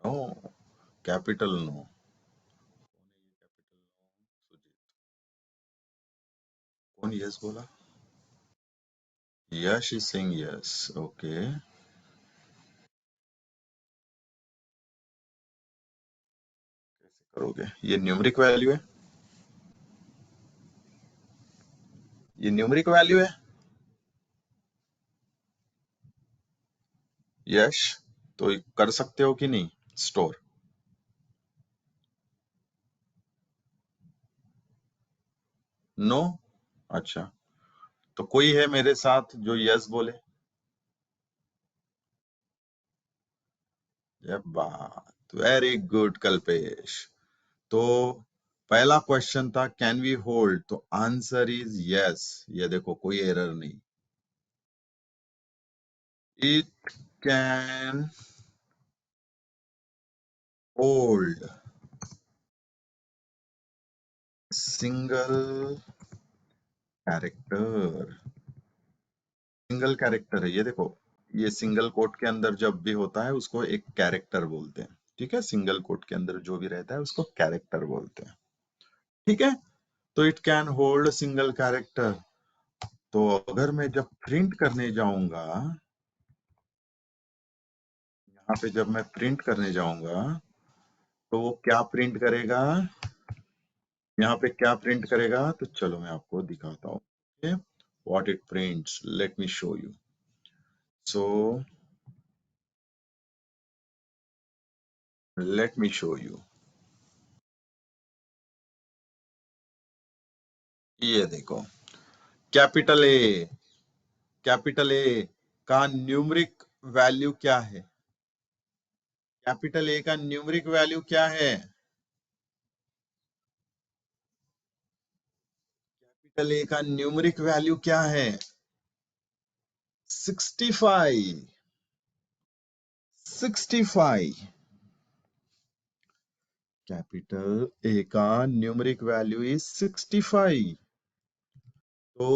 No, capital no. कौन यस बोला? Yash is saying yes, okay. करोगे? ये न्यूमरिक वैल्यू है, ये न्यूमरिक वैल्यू है। यश, तो कर सकते हो कि नहीं स्टोर? नो? अच्छा, तो कोई है मेरे साथ जो यस बोले? ये बात, वेरी गुड कल्पेश। तो पहला क्वेश्चन था कैन वी होल्ड, तो आंसर इज यस। ये देखो कोई एरर नहीं। It can hold single character. Single character है, ये देखो, ये सिंगल कोट के अंदर जब भी होता है उसको एक कैरेक्टर बोलते हैं। ठीक है, सिंगल कोट के अंदर जो भी रहता है उसको कैरेक्टर बोलते हैं। ठीक है, तो it can hold single character. तो अगर मैं जब प्रिंट करने जाऊंगा, यहाँ पे जब मैं प्रिंट करने जाऊंगा तो वो क्या प्रिंट करेगा, यहाँ पे क्या प्रिंट करेगा, तो चलो मैं आपको दिखाता हूँ। What it prints, late me show you. So let me show you. ये देखो, कैपिटल ए, कैपिटल ए का न्यूमरिक वैल्यू क्या है? कैपिटल ए का न्यूमरिक वैल्यू क्या है? कैपिटल ए का न्यूमरिक वैल्यू क्या है? 65। 65। कैपिटल ए का न्यूमरिक वैल्यू इज 65। तो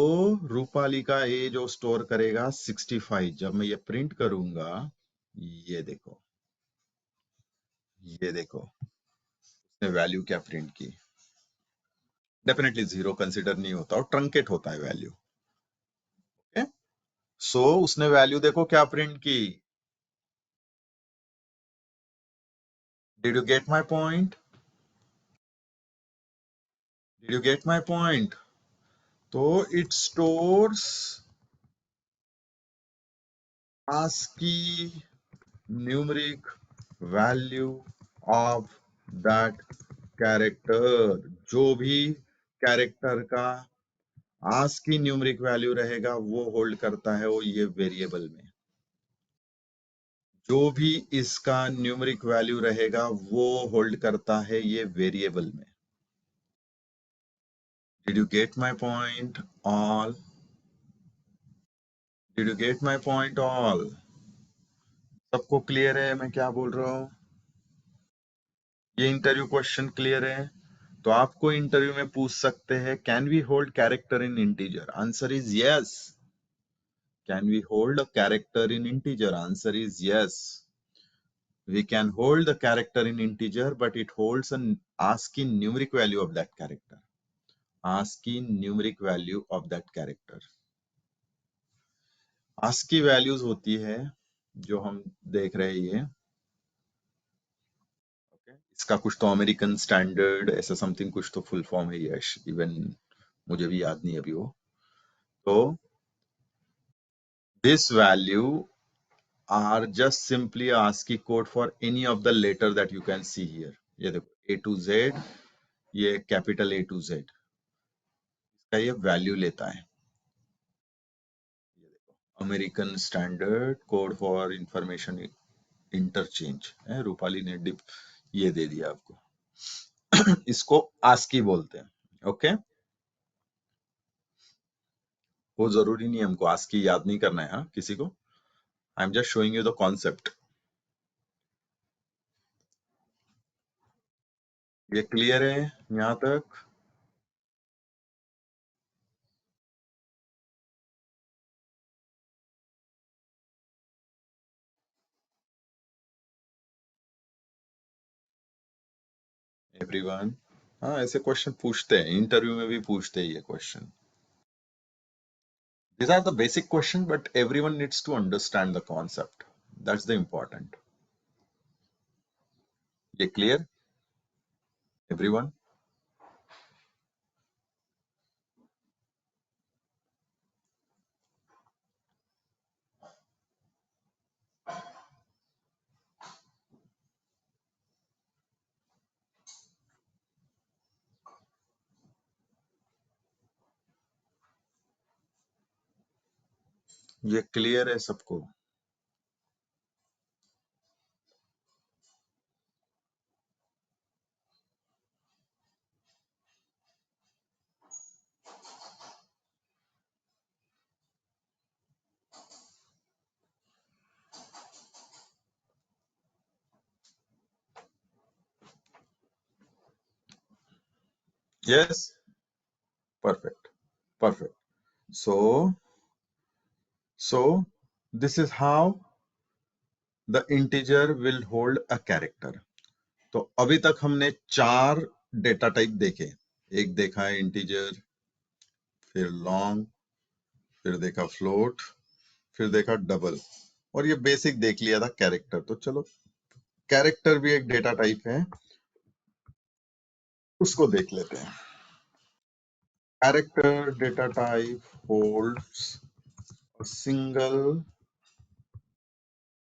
रूपाली का ए जो स्टोर करेगा 65। जब मैं ये प्रिंट करूंगा, ये देखो, ये देखो, उसने वैल्यू क्या प्रिंट की। डेफिनेटली जीरो कंसिडर नहीं होता और ट्रंकेट होता है वैल्यू। ओके, सो उसने वैल्यू देखो क्या प्रिंट की। Did you get my point? Did you get my point? तो it stores ASCII numeric value of that character। जो भी कैरेक्टर का ASCII न्यूमरिक वैल्यू रहेगा वो होल्ड करता है वो ये वेरिएबल में। जो भी इसका न्यूमरिक वैल्यू रहेगा वो होल्ड करता है ये वेरिएबल में। Did you get my point all? Did you get my point all? सबको क्लियर है मैं क्या बोल रहा हूँ? ये इंटरव्यू क्वेश्चन क्लियर है? तो आपको इंटरव्यू में पूछ सकते हैं can we hold character in integer? Answer is yes. Can we hold a character in integer? Answer is yes. We can hold the character in integer, but it holds an ASCII numeric value of that character. ASCII numeric value of that character. ASCII values होती है जो हम देख रहे हैं ये। Okay? इसका कुछ तो अमेरिकन स्टैंडर्ड ऐसा समथिंग कुछ तो फुल फॉर्म है, यश इवन मुझे भी याद नहीं अभी वो। तो this value are just simply a ASCII code for any of the letter that you can see here। ये देखो A to Z, ये कैपिटल A to Z का ये वैल्यू लेता है। American standard code for information interchange है, रूपाली ने dip ये दे दिया आपको। इसको आस्की बोलते हैं। ओके, वो जरूरी नहीं है हमको आस्की याद नहीं करना है, हाँ किसी को। I am just showing you the concept. ये क्लियर है यहाँ तक? एवरीवन? हाँ, ऐसे क्वेश्चन पूछते हैं इंटरव्यू में भी पूछते हैं ये question. These are the basic question, but everyone needs to understand the concept. That's the important. ये क्लियर? एवरीवन? ये क्लियर है सबको? Yes, perfect, perfect. So this is how the integer will hold a character. तो अभी तक हमने 4 data type देखे. एक देखा है इंटीजर, फिर लॉन्ग, फिर देखा फ्लोट, फिर देखा डबल, और ये बेसिक देख लिया था कैरेक्टर. तो चलो कैरेक्टर भी एक डेटा टाइप है, उसको देख लेते हैं. Character data type holds a single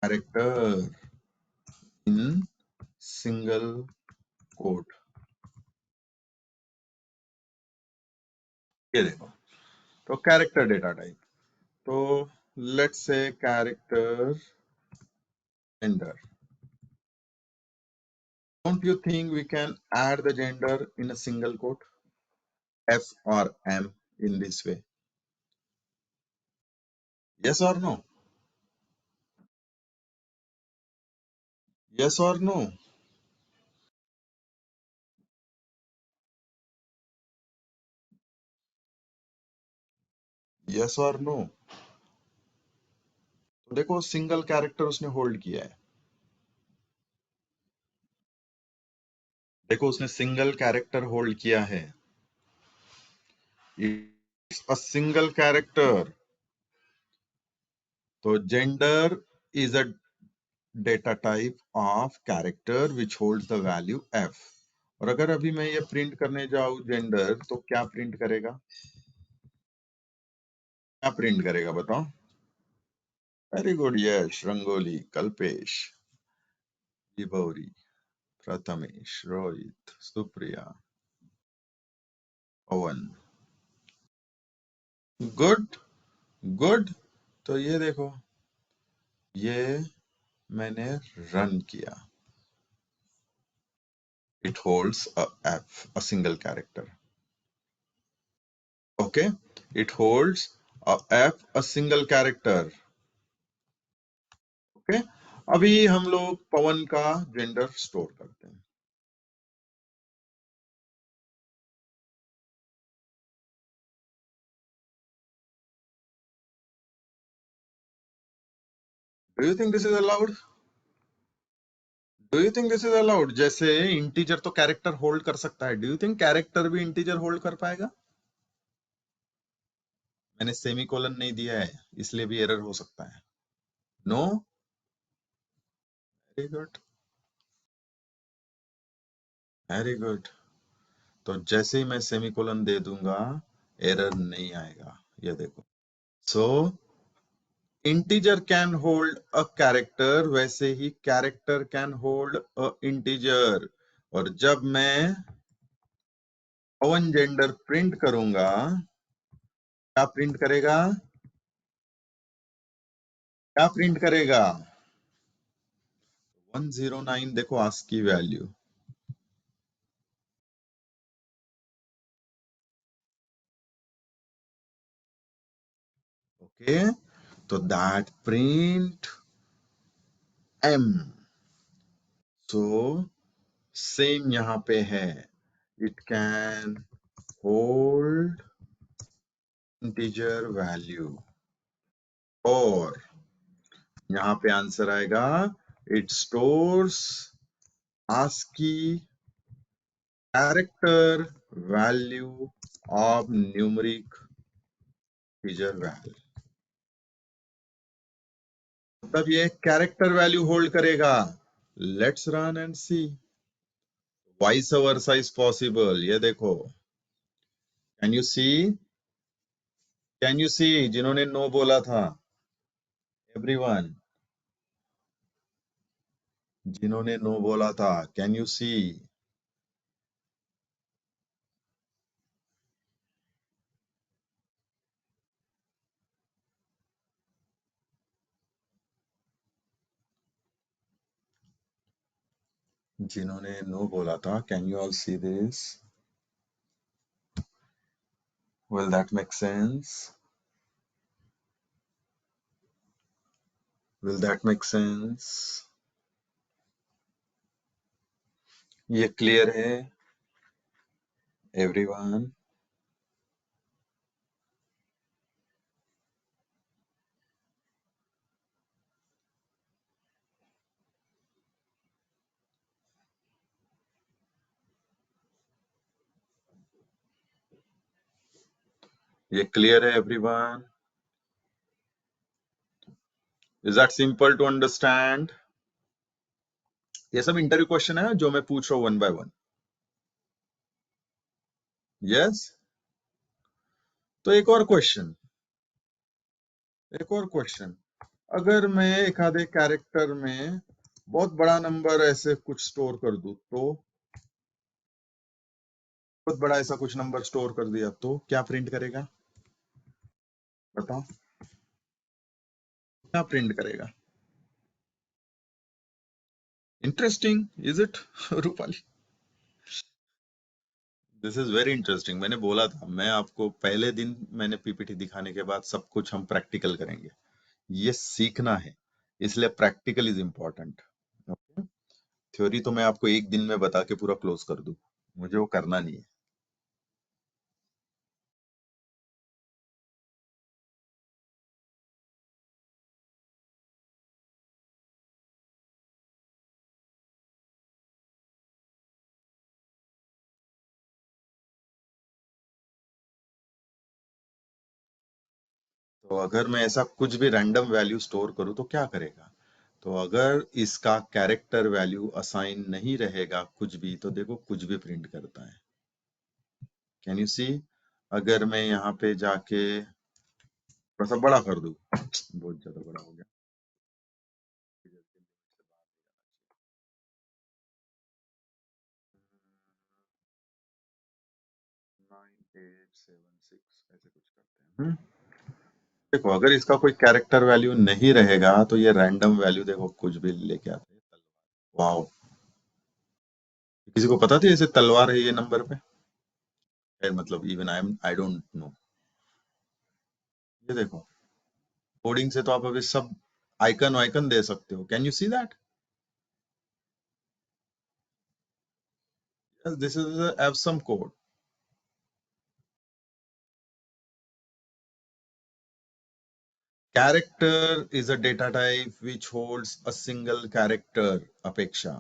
character in single quote. ये देखो, तो कैरेक्टर डेटा टाइप. तो let's say character gender. Don't you think we can add the gender in a single quote, F or M, in this way? Yes or no? Yes or no? Yes or no? तो देखो single character उसने hold किया है. देखो उसने single character hold किया है. It's a single character. तो gender is a data type of character which holds the value f. और अगर अभी मैं ये प्रिंट करने जाऊं जेंडर, तो क्या प्रिंट करेगा? क्या प्रिंट करेगा बताओ? Very good, Yash, Rangoli, Kalpesh, Vibhavari, Prathamesh, Rohit, Supriya, Pawan. Good, good. तो ये देखो, ये मैंने रन किया. It holds a f, a single character. Okay, it holds a f, a single character. Okay, अभी हम लोग पवन का जेंडर स्टोर करते हैं. Do you think this is allowed? Do you think this is allowed? जैसे integer तो character hold कर सकता है. Do you think कैरेक्टर भी इंटीजर होल्ड कर पाएगा? मैंने सेमीकोलन नहीं दिया है, इसलिए भी एरर हो सकता है. No? Very good, very good. तो जैसे ही मैं सेमीकोलन दे दूंगा, एरर नहीं आएगा. ये देखो. So integer can hold a character, वैसे ही character can hold a integer. और जब मैं पवन जेंडर प्रिंट करूंगा, क्या प्रिंट करेगा? क्या प्रिंट करेगा? 109. देखो आस्की वैल्यू. ओके, तो that print M. So same यहां पे है. It can hold integer value. और यहाँ पे आंसर आएगा, it stores ASCII character value of numeric integer value. मतलब ये कैरेक्टर वैल्यू होल्ड करेगा. Let's run and see. Vice versa is possible, ये देखो। Can you see? Can you see जिन्होंने नो बोला था? एवरीवन, जिन्होंने नो बोला था, कैन यू सी? जिन्होंने नो बोला था, can you all see this? Will that make sense? Will that make sense? ये क्लियर है एवरीवन? ये क्लियर है everyone? Is that simple to understand? ये सब इंटरव्यू क्वेश्चन है जो मैं पूछ रहा हूँ वन बाय वन। यस? तो एक और क्वेश्चन, अगर मैं एक आधे कैरेक्टर में बहुत बड़ा नंबर ऐसे कुछ स्टोर कर दूं, तो बहुत बड़ा ऐसा कुछ नंबर स्टोर कर दिया तो क्या प्रिंट करेगा? बताओ, क्या प्रिंट करेगा? Interesting, is it? Rupali, this is very interesting. मैंने बोला था, मैं आपको पहले दिन मैंने पीपीटी दिखाने के बाद सब कुछ हम प्रैक्टिकल करेंगे। ये सीखना है, इसलिए practical is important. Okay, theory तो मैं आपको एक दिन में बता के पूरा क्लोज कर दूं, मुझे वो करना नहीं है। तो अगर मैं ऐसा कुछ भी रैंडम वैल्यू स्टोर करूं तो क्या करेगा? तो अगर इसका कैरेक्टर वैल्यू असाइन नहीं रहेगा कुछ भी, तो देखो कुछ भी प्रिंट करता है। कैन यू सी? अगर मैं यहाँ पे जाके थोड़ा सा बड़ा कर दूं, बहुत ज्यादा बड़ा हो गया, 9876 ऐसे कुछ करते हैं। देखो अगर इसका कोई कैरेक्टर वैल्यू नहीं रहेगा तो ये रैंडम वैल्यू देखो कुछ भी लेके आते हैं। वाओ, किसी को पता था ऐसे तलवार है ये नंबर पे? मतलब इवन आई डोंट नो। ये देखो, कोडिंग से तो आप अभी सब आइकन वाइकन दे सकते हो। Can you see that? This is awesome code. Character is a data type which holds a single character. अपेक्षा,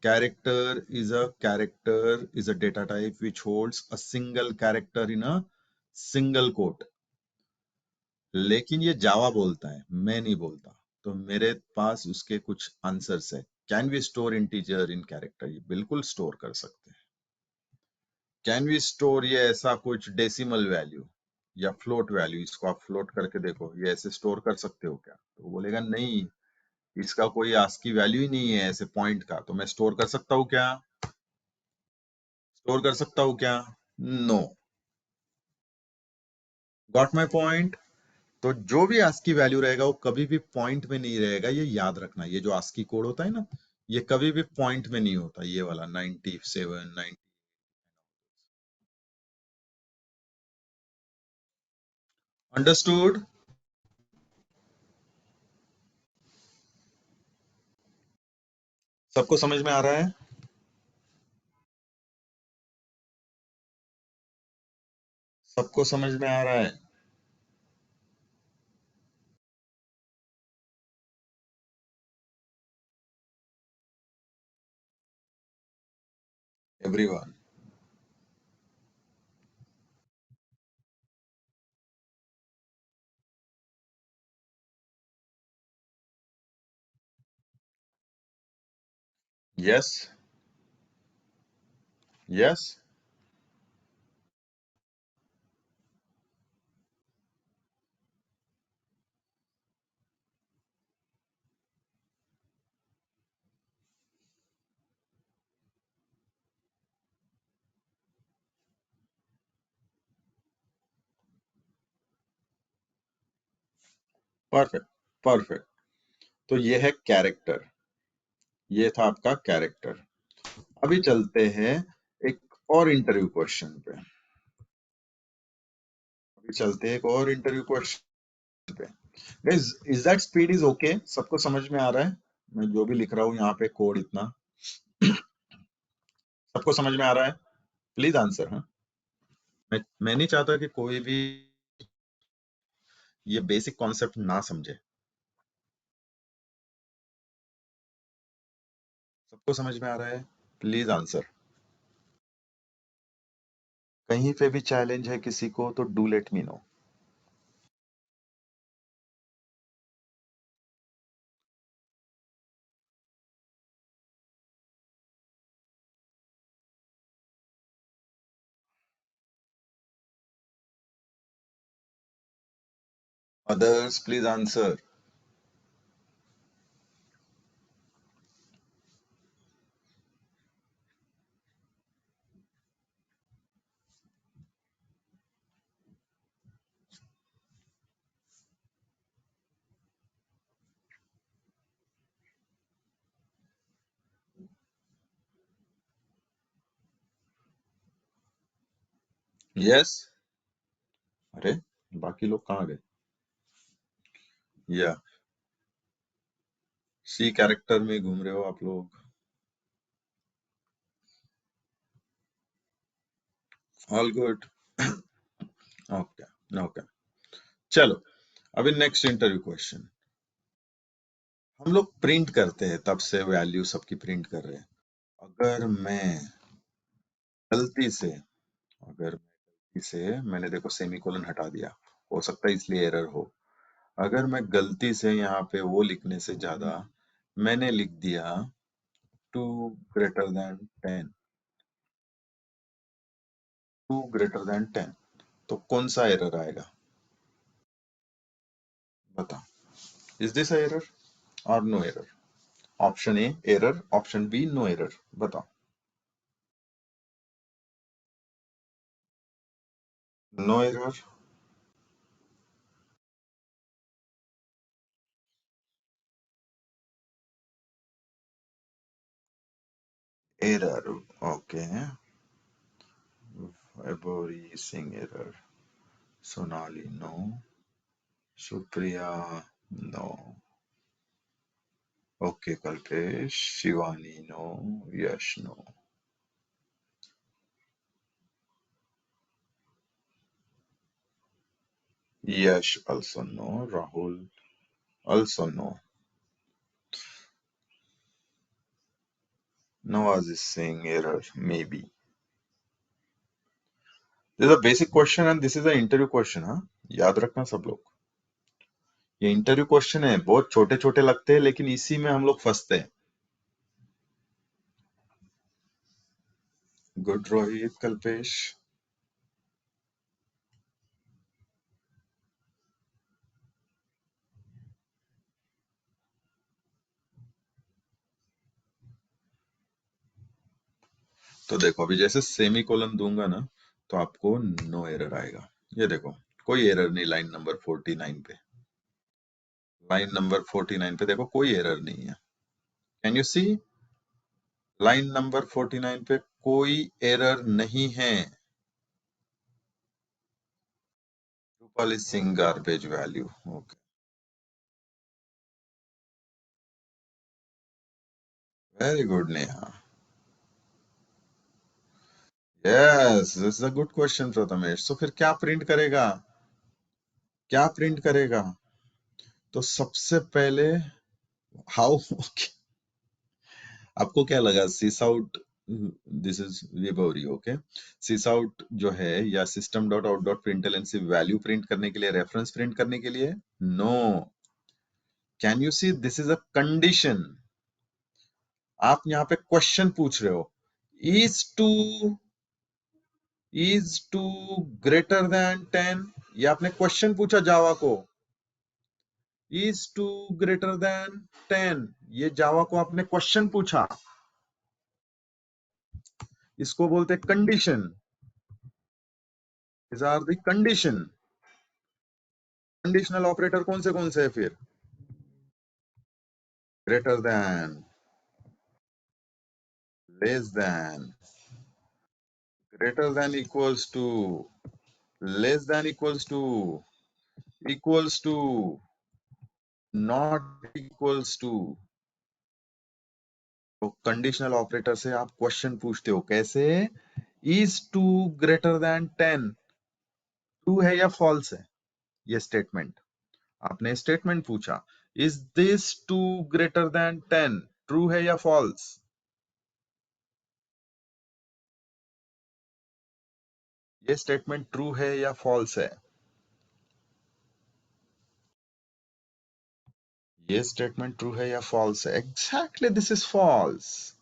character is a data type which holds a single character in a single quote. लेकिन ये Java बोलता है, मैं नहीं बोलता। तो मेरे पास उसके कुछ आंसर्स है। Can we store integer in character? ये बिल्कुल स्टोर कर सकते हैं। कैन वी स्टोर ये ऐसा कुछ डेसिमल वैल्यू या फ्लोट वैल्यू, इसको आप फ्लोट करके देखो, ये ऐसे स्टोर कर सकते हो क्या? तो वो बोलेगा नहीं, इसका कोई आस्की वैल्यू ही नहीं है ऐसे पॉइंट का, तो मैं स्टोर कर सकता हूँ क्या? स्टोर कर सकता हूँ क्या? नो। Got my point? तो जो भी आस्की वैल्यू रहेगा वो कभी भी पॉइंट में नहीं रहेगा, ये याद रखना। ये जो आस्की कोड होता है ना, ये कभी भी पॉइंट में नहीं होता, ये वाला 97 90। अंडरस्टूड? सबको समझ में आ रहा है? सबको समझ में आ रहा है? Everyone? Yes? Yes, perfect, perfect. तो ये है कैरेक्टर, ये था आपका कैरेक्टर। अभी चलते हैं एक और इंटरव्यू क्वेश्चन पे। अभी चलते हैं एक और इंटरव्यू क्वेश्चन पे। Guys, is that speed is okay? सबको समझ में आ रहा है? मैं जो भी लिख रहा हूँ यहाँ पे कोड इतना, सबको समझ में आ रहा है? Please answer. हाँ, मैं नहीं चाहता कि कोई भी ये बेसिक कॉन्सेप्ट ना समझे। सबको समझ में आ रहा है? Please answer. कहीं पे भी चैलेंज है किसी को तो do let me know. Others please answer. Yes. अरे, बाकी लोग कहाँ गए? या सी कैरेक्टर में घूम रहे हो आप लोग? All good. Okay, okay. चलो, अभी नेक्स्ट इंटरव्यू क्वेश्चन। हम लोग प्रिंट करते हैं, तब से वैल्यू सबकी प्रिंट कर रहे हैं। अगर मैं गलती से अगर गलती से मैंने देखो सेमीकोलन हटा दिया, हो सकता है इसलिए एरर हो। अगर मैं गलती से यहाँ पे वो लिखने से ज्यादा मैंने लिख दिया 2 greater than 10, 2 greater than 10, तो कौन सा एरर आएगा? बताओ। इज दिस एरर और no error? Option A error, option B no error. बताओ। No error. Error, okay. February Singh error. Sonali, no. Supriya, no. Okay, Kalpesh. Shivani, no. Yash, no. Yash also no. Rahul also no. Nawaz is saying error, maybe. This is a basic question and this is an interview question, हाँ? याद रखना सब लोग। ये interview question है, बहुत छोटे छोटे लगते हैं लेकिन इसी में हम लोग फंसते हैं। गुड रोहित, कल्पेश। तो देखो, अभी जैसे सेमी कोलन दूंगा ना, तो आपको नो एरर आएगा। ये देखो, कोई एरर नहीं लाइन नंबर 49 पे। लाइन नंबर 49 पे देखो, कोई एरर नहीं है। Can you see? Line number 49 पे कोई एरर नहीं है। Rupal is sing garbage value. Okay, very good Neha. Yes, this is a good question Prathamesh. तो फिर क्या प्रिंट करेगा? क्या प्रिंट करेगा? तो सबसे पहले हाउ आपको क्या लगा? Sys out, this is library, okay. Sys out जो है, या system dot out dot println से वैल्यू प्रिंट करने के लिए, रेफरेंस प्रिंट करने के लिए? No. Can you see, this is a condition. आप यहाँ पे क्वेश्चन पूछ रहे हो, इज टू ग्रेटर देन 10, ये आपने क्वेश्चन पूछा जावा को, इज टू ग्रेटर देन 10, ये जावा को आपने क्वेश्चन पूछा, इसको बोलते condition, These are the condition. Conditional operator कौन से है फिर? Greater than, less than, greater than equals to, not equals to. तो कंडीशनल ऑपरेटर से आप क्वेश्चन पूछते हो, कैसे? Is two greater than 10 true है या फॉल्स है? ये स्टेटमेंट, आपने स्टेटमेंट पूछा, is this two greater than 10 true है या फॉल्स? ये स्टेटमेंट ट्रू है या फॉल्स है? ये स्टेटमेंट ट्रू है या फॉल्स है? Exactly, this is false,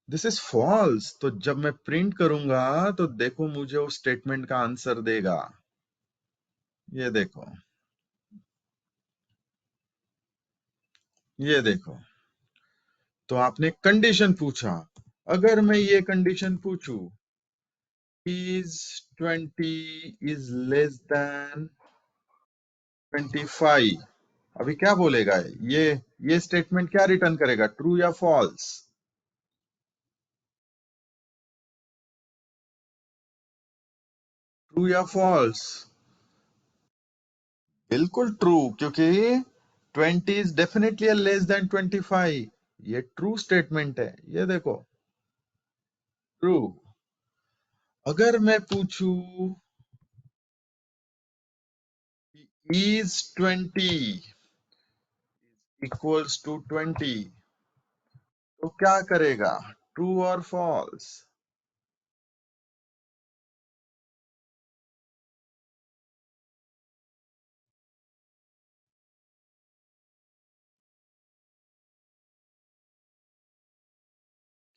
this is false. तो जब मैं प्रिंट करूंगा तो देखो मुझे उस स्टेटमेंट का आंसर देगा, ये देखो, ये देखो। तो आपने कंडीशन पूछा, अगर मैं ये कंडीशन पूछूं, इज 20 इज लेस देन 25, अभी क्या बोलेगा ये स्टेटमेंट क्या रिटर्न करेगा, ट्रू या फॉल्स? ट्रू या फॉल्स? बिल्कुल ट्रू, क्योंकि 20 इज डेफिनेटली लेस देन 25, ये ट्रू स्टेटमेंट है, ये देखो, ट्रू। अगर मैं पूछूं इज 20 इक्वल्स टू 20, तो क्या करेगा, ट्रू और फॉल्स?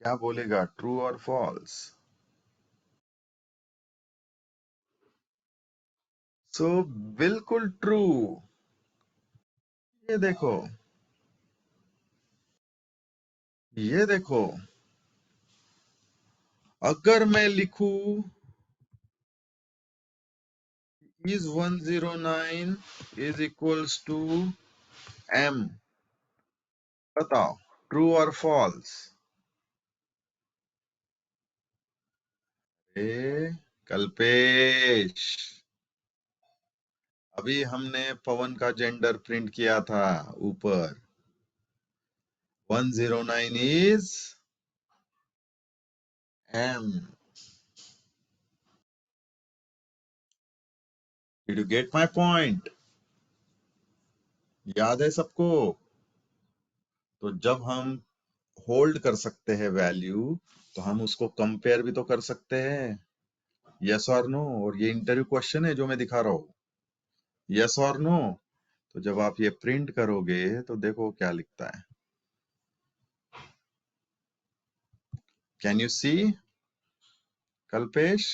क्या बोलेगा, ट्रू और फॉल्स? सो बिल्कुल ट्रू। ये देखो, ये देखो, अगर मैं लिखूं is 109 is equals to m, बताओ, ट्रू और फॉल्स? ए कल्पेश, अभी हमने पवन का जेंडर प्रिंट किया था ऊपर, 109 is m। Did you gate my point? याद है सबको? तो जब हम होल्ड कर सकते हैं वैल्यू, तो हम उसको कंपेयर भी तो कर सकते हैं, यस और नो। और ये इंटरव्यू क्वेश्चन है जो मैं दिखा रहा हूँ, यस और नो। तो जब आप ये प्रिंट करोगे तो देखो क्या लिखता है, can you see Kalpesh?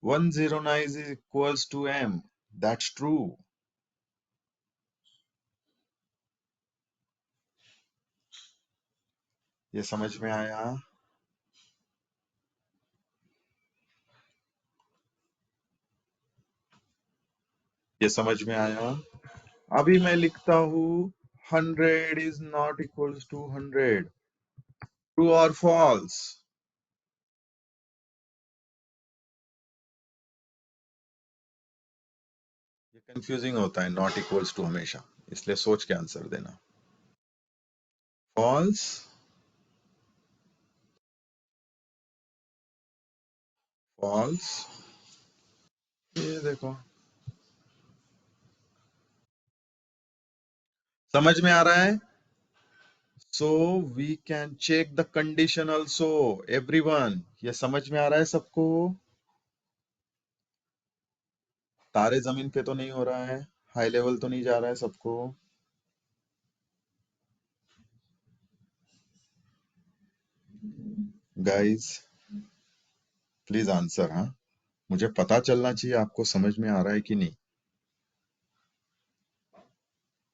109 is equals to m, that's true। ये समझ में आया? ये समझ में आया? अभी मैं लिखता हूं 100 is not equals to 100, true और फॉल्स? ये कंफ्यूजिंग होता है नॉट इक्वल्स टू हमेशा, इसलिए सोच के आंसर देना। फॉल्स, फॉल्स, ये देखो, समझ में आ रहा है? So we can check the condition also, everyone, ये समझ में आ रहा है सबको? तारे जमीन पे तो नहीं हो रहा है, हाई लेवल तो नहीं जा रहा है सबको? गाइस प्लीज आंसर, हाँ। मुझे पता चलना चाहिए आपको समझ में आ रहा है कि नहीं।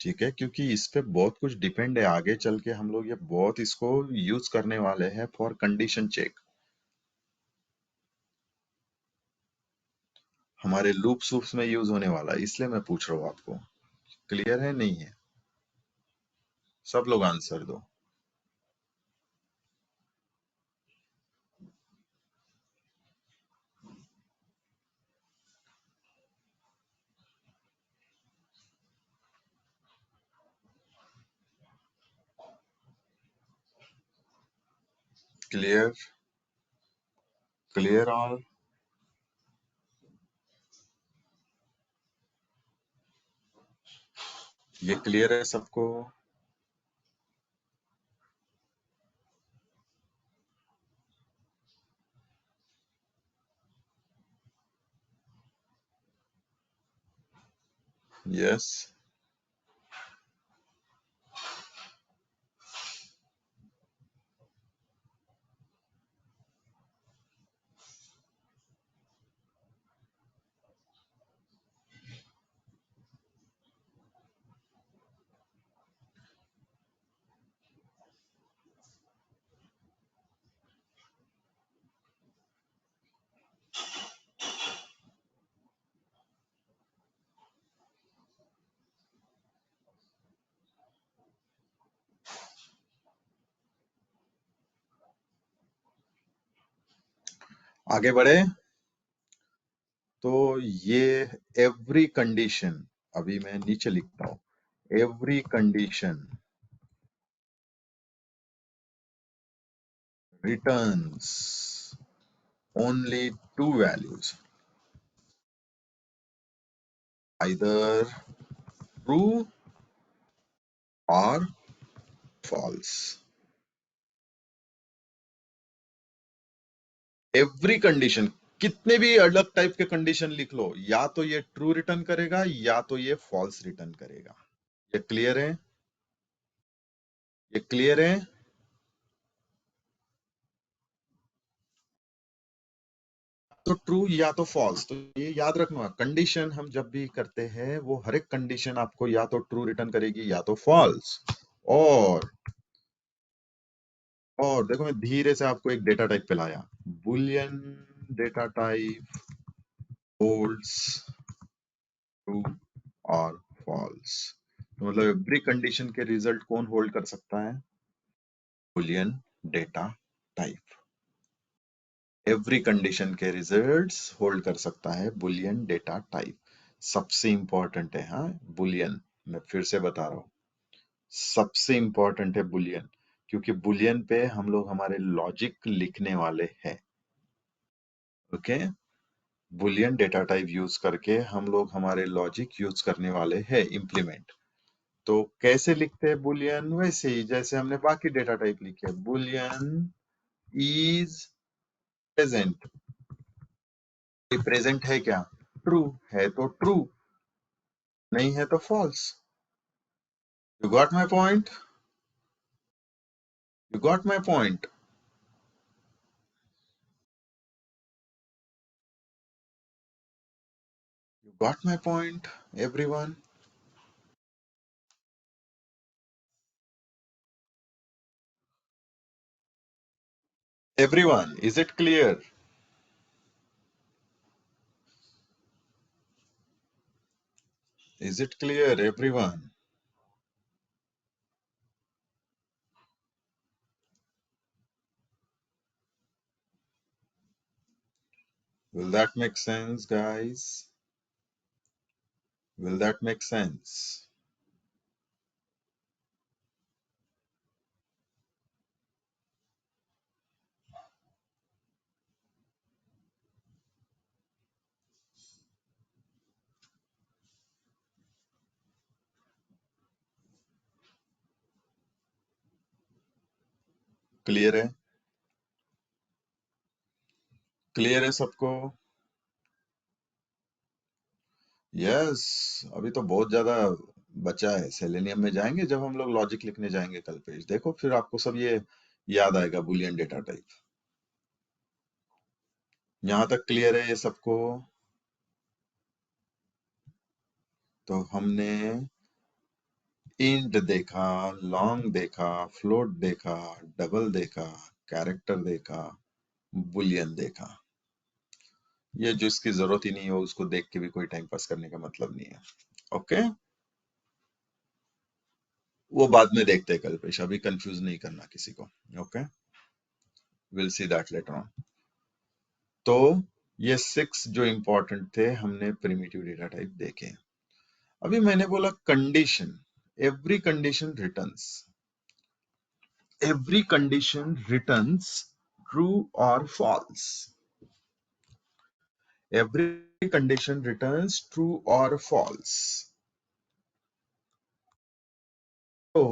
ठीक है, क्योंकि इस पे बहुत कुछ डिपेंड है, आगे चल के हम लोग ये बहुत इसको यूज करने वाले हैं फॉर कंडीशन चेक। हमारे लूप्स वूप्स में यूज होने वाला है, इसलिए मैं पूछ रहा हूँ आपको। क्लियर है नहीं है? सब लोग आंसर दो। क्लियर? Clear all? ये क्लियर है सबको? यस। आगे बढ़े। तो ये एवरी कंडीशन, अभी मैं नीचे लिखता हूं, every condition returns only two values, either true or false. Every condition, कितने भी अलग टाइप के कंडीशन लिख लो, या तो ये ट्रू रिटर्न करेगा या तो ये फॉल्स रिटर्न करेगा। ये क्लियर है? ये क्लियर है? तो ट्रू या तो फॉल्स, तो ये याद रखना, कंडीशन हम जब भी करते हैं वो हर एक कंडीशन आपको या तो ट्रू रिटर्न करेगी या तो फॉल्स। और और देखो, मैं धीरे से आपको एक डेटा टाइप पे लाया, Boolean data type holds true और फॉल्स। तो मतलब एवरी कंडीशन के रिजल्ट कौन होल्ड कर सकता है? Boolean data type. Every condition के रिजल्ट्स होल्ड कर सकता है बुलियन डेटा टाइप। सबसे इंपॉर्टेंट है, हाँ, बुलियन। मैं फिर से बता रहा हूँ, सबसे इंपॉर्टेंट है बुलियन, क्योंकि बुलियन पे हम लोग हमारे लॉजिक लिखने वाले हैं। Okay, Boolean data type use करके हम लोग हमारे लॉजिक यूज करने वाले हैं, इम्प्लीमेंट। तो कैसे लिखते हैं बुलियन? वैसे ही जैसे हमने बाकी डेटा टाइप लिखे, बुलियन इज प्रेजेंट। प्रेजेंट है क्या? ट्रू है तो ट्रू, नहीं है तो false. You got my point? You got my point? You got my point everyone? Everyone, is it clear? Is it clear, everyone? Will that make sense, guys? Will that make sense? Clear है? Clear है सबको? Yes. अभी तो बहुत ज्यादा बचा है, selenium में जाएंगे जब हम लोग लॉजिक लिखने जाएंगे कल पेज, देखो फिर आपको सब ये याद आएगा बुलियन डेटा टाइप। यहां तक क्लियर है ये सबको? तो हमने इंट देखा, लॉन्ग देखा, फ्लोट देखा, डबल देखा, कैरेक्टर देखा, बुलियन देखा। ये जिसकी जरूरत ही नहीं हो उसको देख के भी कोई टाइम पास करने का मतलब नहीं है। ओके, वो बाद में देखते हैं कल्पेश, अभी कंफ्यूज नहीं करना किसी को। Okay, will see that later on. तो ये 6 जो इंपॉर्टेंट थे हमने प्रिमिटिव डेटा टाइप देखे। अभी मैंने बोला condition, every condition returns, every condition returns true or false. Every condition returns true or false. तो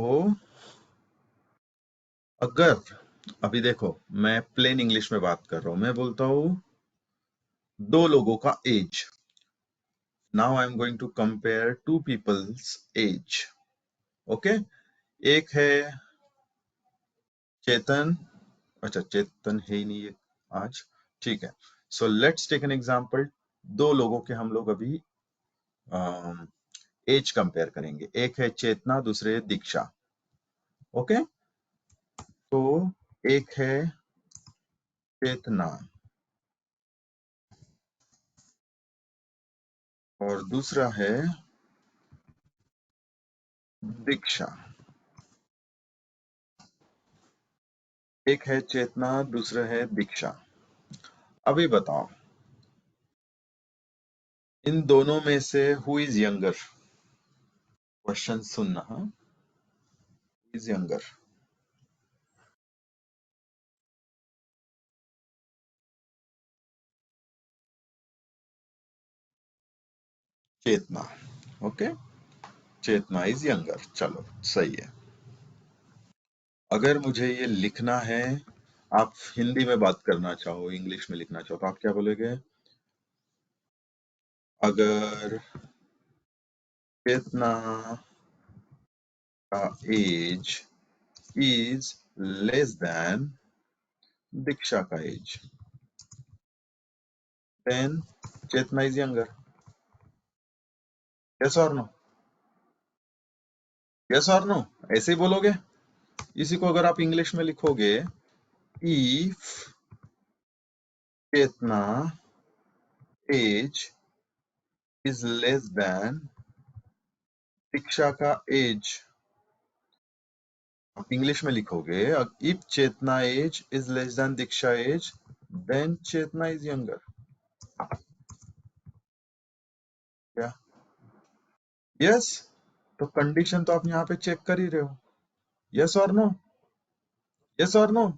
अगर अभी देखो मैं प्लेन इंग्लिश में बात कर रहा हूं, मैं बोलता हूं दो लोगों का age. Now I am going to compare two peoples age. Okay, एक है चेतन, अच्छा चेतन है ही नहीं ये आज, ठीक है। So let's take an example, दो लोगों के हम लोग अभी एज कंपेयर करेंगे। एक है चेतना, दूसरे है दीक्षा। ओके, तो एक है चेतना और दूसरा है दीक्षा। एक है चेतना, दूसरा है दीक्षा। अभी बताओ इन दोनों में से हु इज यंगर? क्वेश्चन सुनना, हाँ, is younger? Chetna. Okay, Chetna is younger, चलो सही है। अगर मुझे ये लिखना है, आप हिंदी में बात करना चाहो, इंग्लिश में लिखना चाहो, तो आप क्या बोलोगे? अगर चेतना का as is less than Diksha ka age, then Chetna is younger. Yes or no? Yes or no? ऐसे ही बोलोगे। इसी को अगर आप इंग्लिश में लिखोगे, if Chetna age is less than Diksha का age, आप इंग्लिश में लिखोगे if Chetna age is less than Diksha age, then Chetna is younger। क्या? यस, तो कंडीशन तो आप यहाँ पे चेक कर ही रहे हो। यस और नो? यस और नो?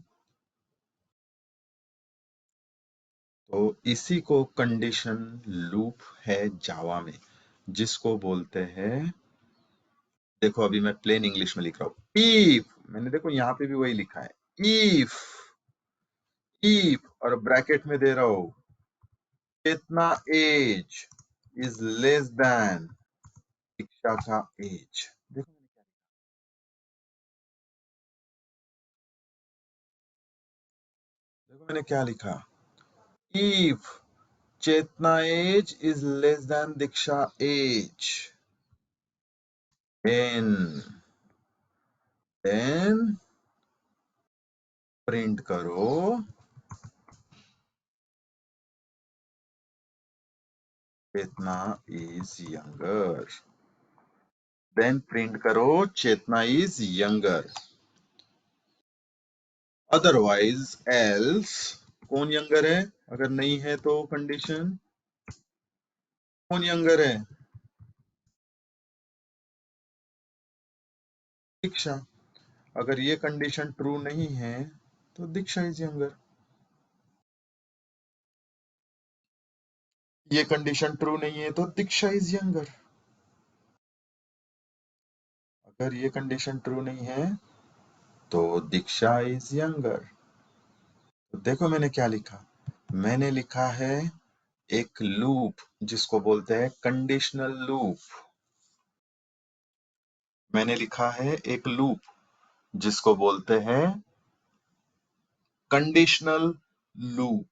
तो इसी को कंडीशन लूप है जावा में, जिसको बोलते हैं, देखो अभी मैं प्लेन इंग्लिश में लिख रहा हूं, इफ, मैंने देखो यहां पे भी वही लिखा है, इफ, इफ और ब्रैकेट में दे रहा हूं कितना एज इज लेस देन शिक्षा का एज। देखो, देखो मैंने क्या लिखा, if Chetna age is less than Diksha age, then then print करो Chetna is younger. Then print करो Chetna is younger. Otherwise else, कौन यंगर है? अगर नहीं है तो कंडीशन, कौन यंगर है? दीक्षा। अगर ये कंडीशन ट्रू नहीं है तो दीक्षा इज यंगर। ये कंडीशन ट्रू नहीं है तो दीक्षा इज यंगर। अगर ये कंडीशन ट्रू नहीं है तो दीक्षा इज यंगर। तो देखो मैंने क्या लिखा, मैंने लिखा है एक लूप जिसको बोलते हैं कंडीशनल लूप। मैंने लिखा है एक लूप जिसको बोलते हैं कंडीशनल लूप,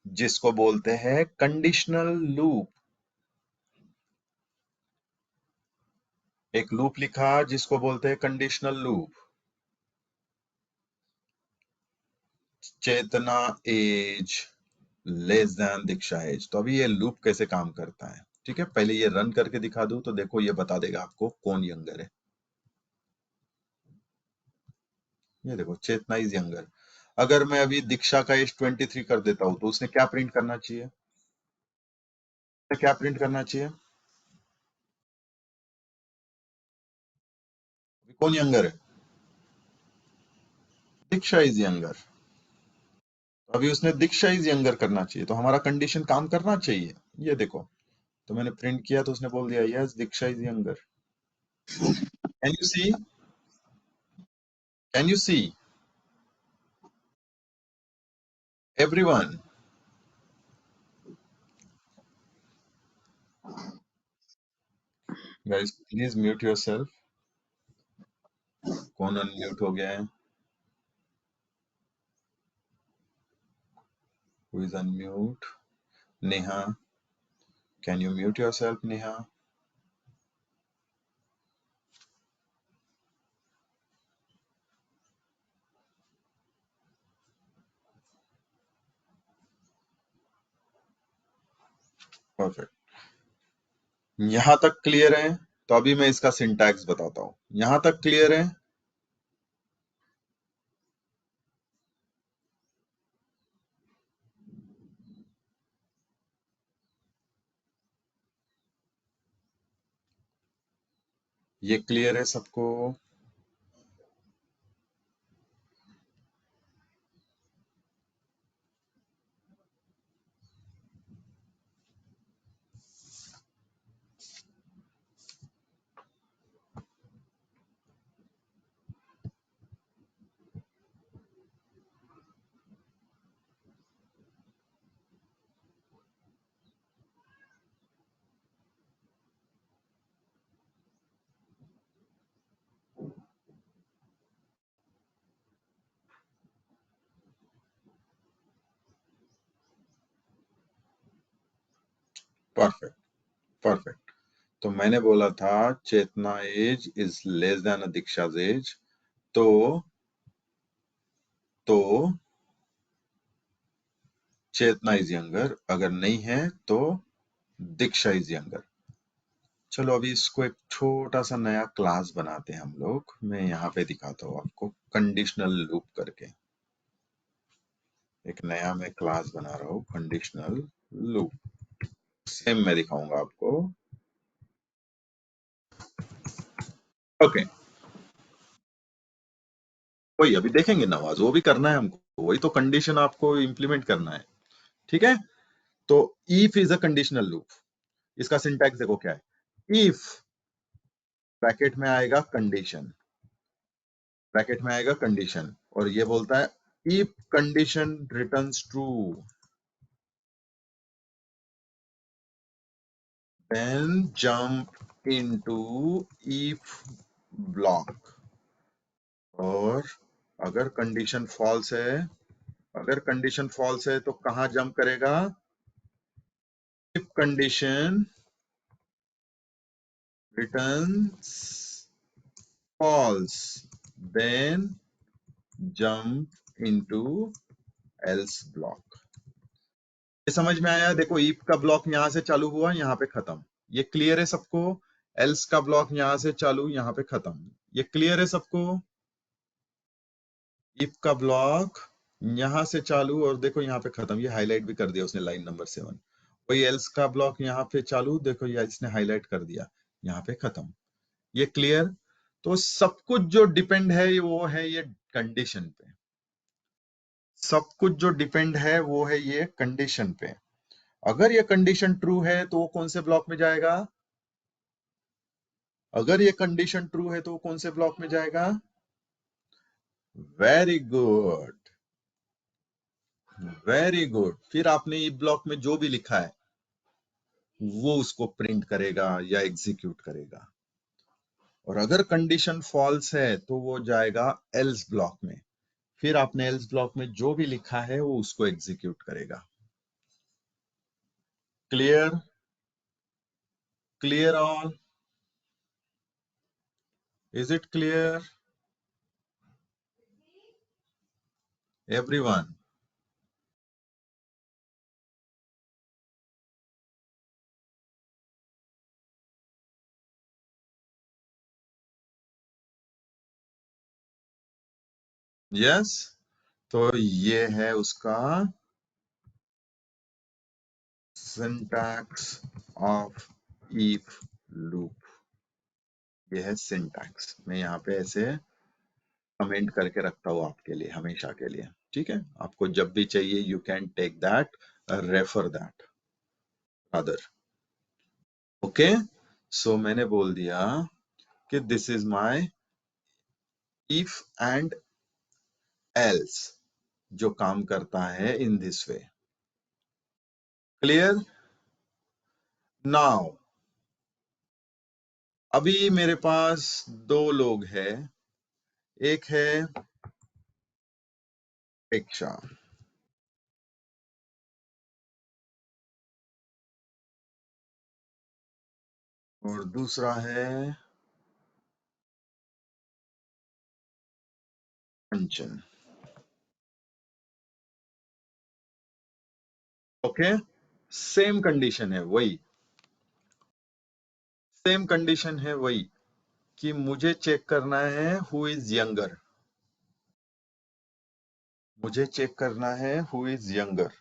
जिसको बोलते हैं कंडीशनल लूप। एक लूप लिखा जिसको बोलते हैं कंडीशनल लूप। चेतना as less than Diksha as. तो अभी ये लूप कैसे काम करता है, ठीक है, पहले ये रन करके दिखा दूं तो देखो ये बता देगा आपको कौन यंगर है। ये देखो चेतना इज यंगर। अगर मैं अभी दीक्षा का एज 23 कर देता हूं तो उसने क्या प्रिंट करना चाहिए, क्या प्रिंट करना चाहिए? कौन यंगर है? दीक्षा इज यंगर। अभी उसने दीक्षा इज यंगर करना चाहिए, तो हमारा कंडीशन काम करना चाहिए। ये देखो, तो मैंने प्रिंट किया तो उसने बोल दिया yes Diksha is younger. Can you see? Can you see everyone? Guys please mute yourself. कौन अनम्यूट हो गया है? Who is unmute? Neha, can you mute yourself Neha? Perfect. यहां तक क्लियर है? तो अभी मैं इसका सिंटैक्स बताता हूं। यहां तक क्लियर है? ये क्लियर है सबको? परफेक्ट। परफेक्ट। तो मैंने बोला था Chetna age is less than Diksha's age. तो तो चेतना इज यंगर, अगर नहीं है तो दीक्षा इज यंगर। चलो अभी इसको एक छोटा सा नया क्लास बनाते हैं हम लोग। मैं यहाँ पे दिखाता हूँ आपको कंडीशनल लूप करके। एक नया मैं क्लास बना रहा हूँ कंडीशनल लूप। सेम मैं दिखाऊंगा आपको। ओके, वही अभी देखेंगे नवाज, वो भी करना है हमको, वही तो कंडीशन आपको इम्प्लीमेंट करना है, ठीक है। तो if is a conditional loop. इसका सिंटैक्स देखो क्या है। इफ ब्रैकेट में आएगा कंडीशन, ब्रैकेट में आएगा कंडीशन, और ये बोलता है if condition returns true then jump into if block। और अगर कंडीशन फॉल्स है, अगर कंडीशन फॉल्स है तो कहां जंप करेगा? if condition returns false then jump into else block। ये समझ में आया? देखो if का ब्लॉक यहां से चालू हुआ, यहां पे खत्म। ये क्लियर है सबको? else का ब्लॉक यहां से चालू, यहां पे खत्म। ये क्लियर है सबको? if का ब्लॉक यहां से चालू और देखो यहाँ पे खत्म। ये हाईलाइट भी कर दिया उसने लाइन नंबर 7। वही else का ब्लॉक यहाँ पे चालू, देखो ये इसने हाईलाइट कर दिया, यहाँ पे खत्म। ये क्लियर? तो सब कुछ जो डिपेंड है वो है ये कंडीशन पे। सब कुछ जो डिपेंड है वो है ये कंडीशन पे। अगर ये कंडीशन ट्रू है तो वो कौन से ब्लॉक में जाएगा? अगर ये कंडीशन ट्रू है तो वो कौन से ब्लॉक में जाएगा? Very good, very good. फिर आपने ये ब्लॉक में जो भी लिखा है वो उसको प्रिंट करेगा या एग्जीक्यूट करेगा। और अगर कंडीशन फॉल्स है तो वो जाएगा एल्स ब्लॉक में। फिर आपने एल्स ब्लॉक में जो भी लिखा है वो उसको एग्जीक्यूट करेगा। Clear? Clear all? Is it clear everyone? Yes. तो ये है उसका सिंटैक्स ऑफ इफ लूप। ये है सिंटैक्स। मैं यहाँ पे ऐसे कमेंट करके रखता हूँ आपके लिए, हमेशा के लिए। ठीक है, आपको जब भी चाहिए you can take that, refer that other. Okay, so मैंने बोल दिया कि this is my if and else जो काम करता है in this way. Clear? Now अभी मेरे पास दो लोग हैं। एक है अपेक्षा और दूसरा है कंचन। ओके, सेम कंडीशन है वही, सेम कंडीशन है वही कि मुझे चेक करना है हु इज यंगर। मुझे चेक करना है हु इज यंगर।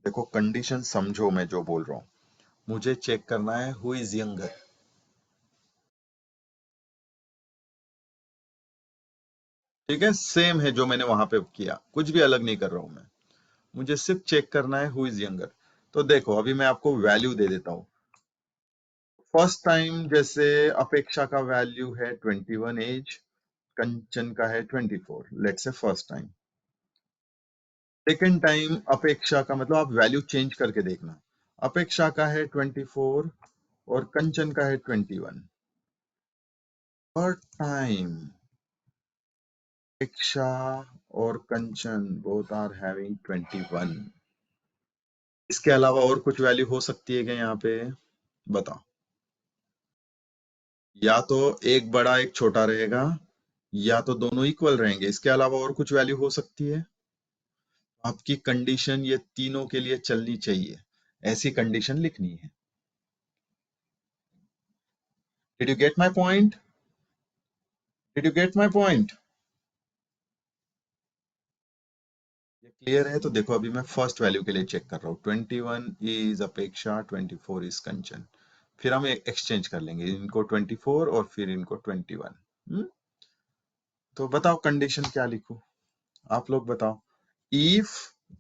देखो कंडीशन समझो मैं जो बोल रहा हूं। मुझे चेक करना है हु इज यंगर। ठीक है, सेम है जो मैंने वहां पे किया, कुछ भी अलग नहीं कर रहा हूं मैं। मुझे सिर्फ चेक करना है हु इज यंगर। तो देखो अभी मैं आपको वैल्यू दे देता हूं। फर्स्ट टाइम जैसे अपेक्षा का वैल्यू है 21 एज, कंचन का है 24, let's say first time. Second time अपेक्षा का, मतलब आप वैल्यू चेंज करके देखना। अपेक्षा का है 24 और कंचन का है 21। थर्ड टाइम अपेक्षा और कंचन बोथ आर हैविंग 21। इसके अलावा और कुछ वैल्यू हो सकती है क्या यहाँ पे? बताओ। या तो एक बड़ा एक छोटा रहेगा, या तो दोनों इक्वल रहेंगे। इसके अलावा और कुछ वैल्यू हो सकती है? आपकी कंडीशन ये तीनों के लिए चलनी चाहिए, ऐसी कंडीशन लिखनी है। Did you get my point? Did you get my point? ये क्लियर है? तो देखो अभी मैं फर्स्ट वैल्यू के लिए चेक कर रहा हूँ। 21 इज अपेक्षा, 24 इज कंचन। फिर हम एक्सचेंज कर लेंगे इनको 24 और फिर इनको 21। तो बताओ कंडीशन क्या लिखूं? आप लोग बताओ। इफ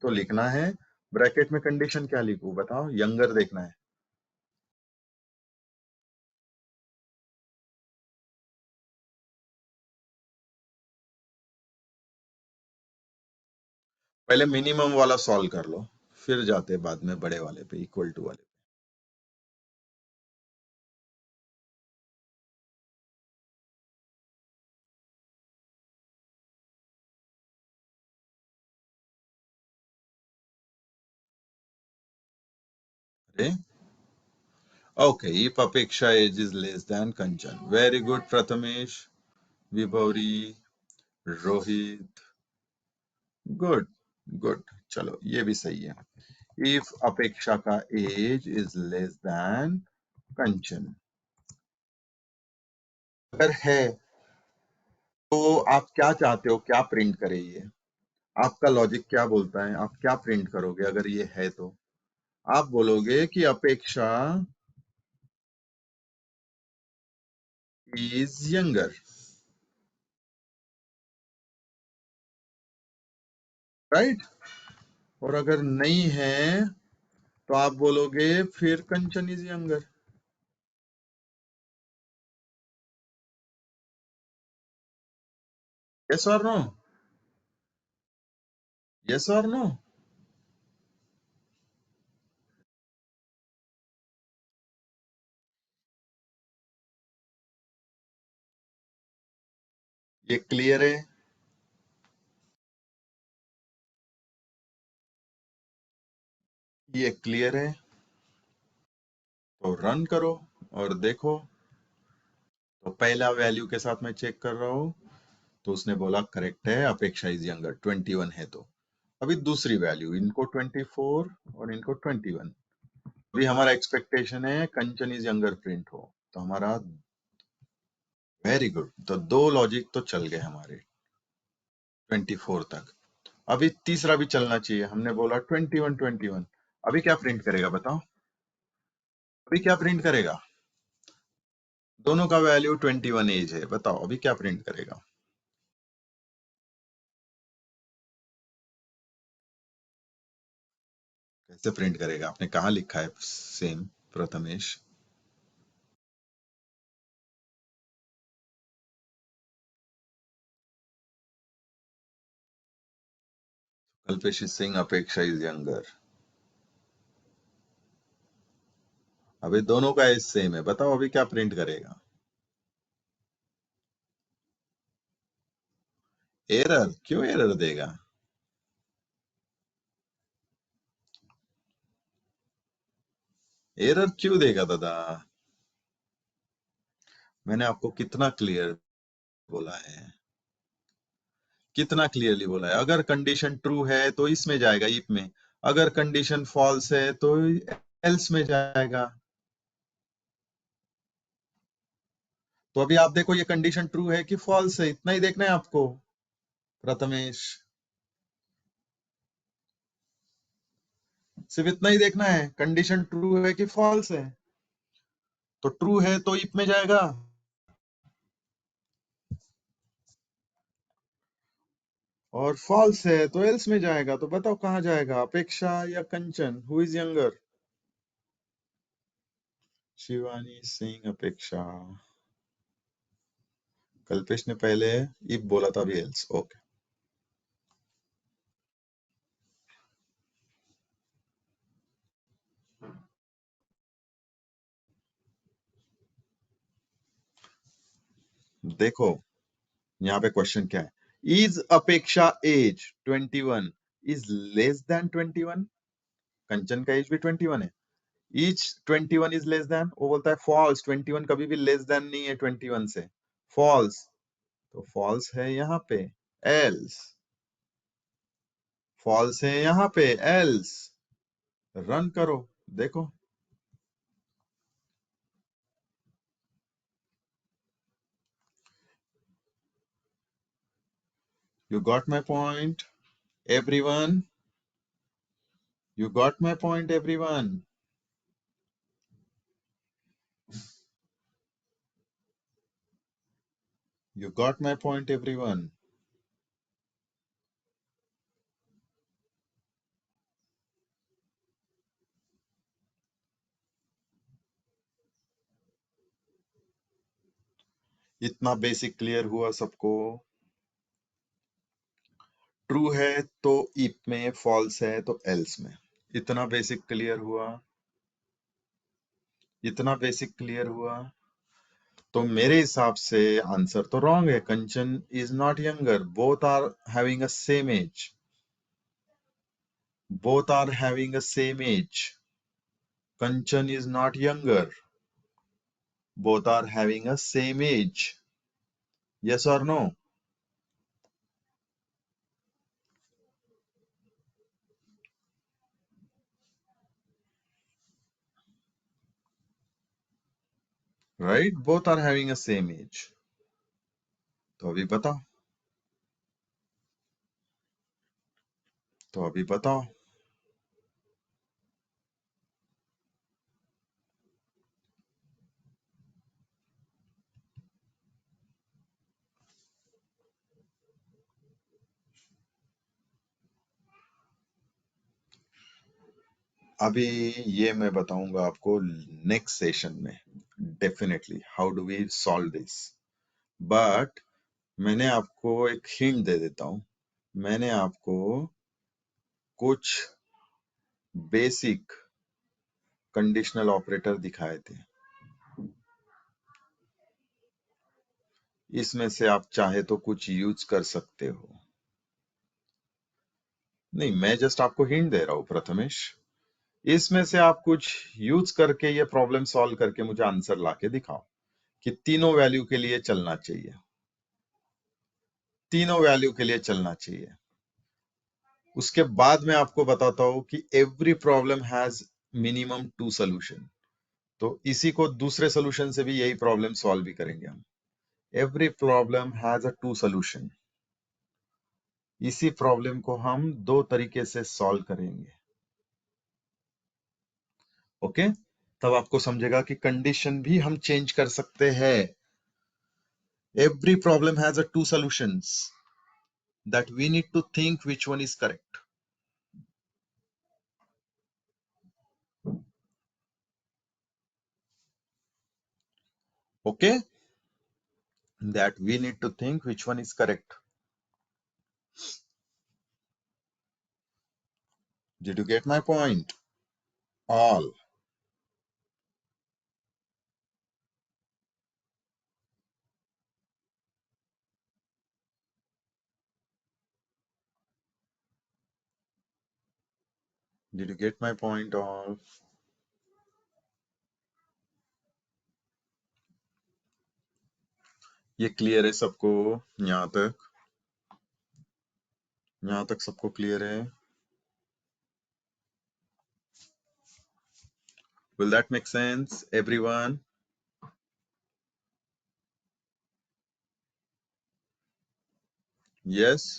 तो लिखना है, ब्रैकेट में कंडीशन क्या लिखूं बताओ? यंगर देखना है। पहले मिनिमम वाला सॉल्व कर लो, फिर जाते बाद में बड़े वाले पे, इक्वल टू वाले। अरे okay, if Apeksha age is less than Kanchan. Very good Prathamesh, Vibhavari, Rohit, good good. चलो ये भी सही है। इफ अपेक्षा का age is less than Kanchan, अगर है तो आप क्या चाहते हो, क्या प्रिंट करे ये? आपका लॉजिक क्या बोलता है, आप क्या प्रिंट करोगे अगर ये है तो? आप बोलोगे कि अपेक्षा इज यंगर, राइट? और अगर नहीं है तो आप बोलोगे फिर कंचन इज यंगर। यस और नो? यस और नो? ये क्लियर है? ये क्लियर है? तो रन करो और देखो। तो पहला वैल्यू के साथ मैं चेक कर रहा हूँ, तो उसने बोला करेक्ट है, अपेक्षा इज यंगर, 21 है। तो अभी दूसरी वैल्यू, इनको 24 और इनको 21। अभी हमारा एक्सपेक्टेशन है कंचन इज यंगर प्रिंट हो, तो हमारा वेरी गुड। तो दो लॉजिक तो चल गए हमारे 24 तक। अभी तीसरा भी चलना चाहिए। हमने बोला 21 21। अभी क्या प्रिंट करेगा बताओ? अभी क्या प्रिंट करेगा? दोनों का वैल्यू 21 एज है, बताओ अभी क्या प्रिंट करेगा? कैसे प्रिंट करेगा? आपने कहाँ लिखा है same, Prathamesh? Kalpesh is saying अपेक्षा इज यंगर। अभी दोनों का एज सेम है, बताओ अभी क्या प्रिंट करेगा? एरर? क्यों एरर देगा? एरर क्यों देगा दादा? मैंने आपको कितना क्लियर बोला है, कितना क्लियरली बोला है। अगर कंडीशन ट्रू है तो इसमें जाएगा, इफ में। अगर कंडीशन फॉल्स है तो एल्स में जाएगा। तो अभी आप देखो ये कंडीशन ट्रू है कि फॉल्स है, इतना ही देखना है आपको, प्रथमेश। सिर्फ इतना ही देखना है, कंडीशन ट्रू है कि फॉल्स है। तो ट्रू है तो इफ में जाएगा, और फॉल्स है तो एल्स में जाएगा। तो बताओ कहाँ जाएगा, अपेक्षा या Kanchan? Who is younger? Shivani Singh, Apeksha. Kalpesh ने पहले इफ बोला था, अभी एल्स। ओके। देखो यहाँ पे क्वेश्चन क्या है, इज अपेक्षा एज 21 इज लेस देन 21? कंचन का एज भी 21 है। इज 21 इज लेस देन, वो बोलता है फॉल्स, 21 कभी भी लेस देन नहीं है 21 से, फॉल्स। तो फॉल्स है यहाँ पे, एल्स। फॉल्स है यहाँ पे, एल्स। रन करो, देखो। You got my point, everyone? You got my point, everyone? You got my point, everyone? इतना बेसिक क्लियर हुआ सबको? ट्रू है तो इफ में, फॉल्स है तो एल्स में। इतना बेसिक क्लियर हुआ? इतना बेसिक क्लियर हुआ? तो मेरे हिसाब से आंसर तो रॉन्ग है। Kanchan is not younger, both are having a same age. Both are having a same age. Kanchan is not younger, both are having a same age. Yes or no? Right? Both are having a same age. तो अभी बताओ, तो अभी बताओ। अभी ये मैं बताऊंगा आपको नेक्स्ट सेशन में, definitely how do we solve this. But मैंने आपको एक हिंट दे देता हूं। मैंने आपको कुछ बेसिक कंडीशनल ऑपरेटर दिखाए थे। इसमें से आप चाहे तो कुछ यूज कर सकते हो। नहीं, मैं जस्ट आपको हिंट दे रहा हूं प्रथमेश। इसमें से आप कुछ यूज करके ये प्रॉब्लम सॉल्व करके मुझे आंसर लाके दिखाओ कि तीनों वैल्यू के लिए चलना चाहिए, तीनों वैल्यू के लिए चलना चाहिए। उसके बाद मैं आपको बताता हूं कि every problem has minimum 2 solution. तो इसी को दूसरे सोल्यूशन से भी यही प्रॉब्लम सॉल्व भी करेंगे हम। Every problem has a 2 solution. इसी प्रॉब्लम को हम दो तरीके से सॉल्व करेंगे। ओके, तब आपको समझेगा कि कंडीशन भी हम चेंज कर सकते हैं। Every problem has a 2 solutions that we need to think which one is correct. Okay, that we need to think which one is correct. Did you get my point? All. Did you get my point? All. ये clear है सबको? यहाँ तक, यहाँ तक सबको clear है? Will that make sense, everyone? Yes.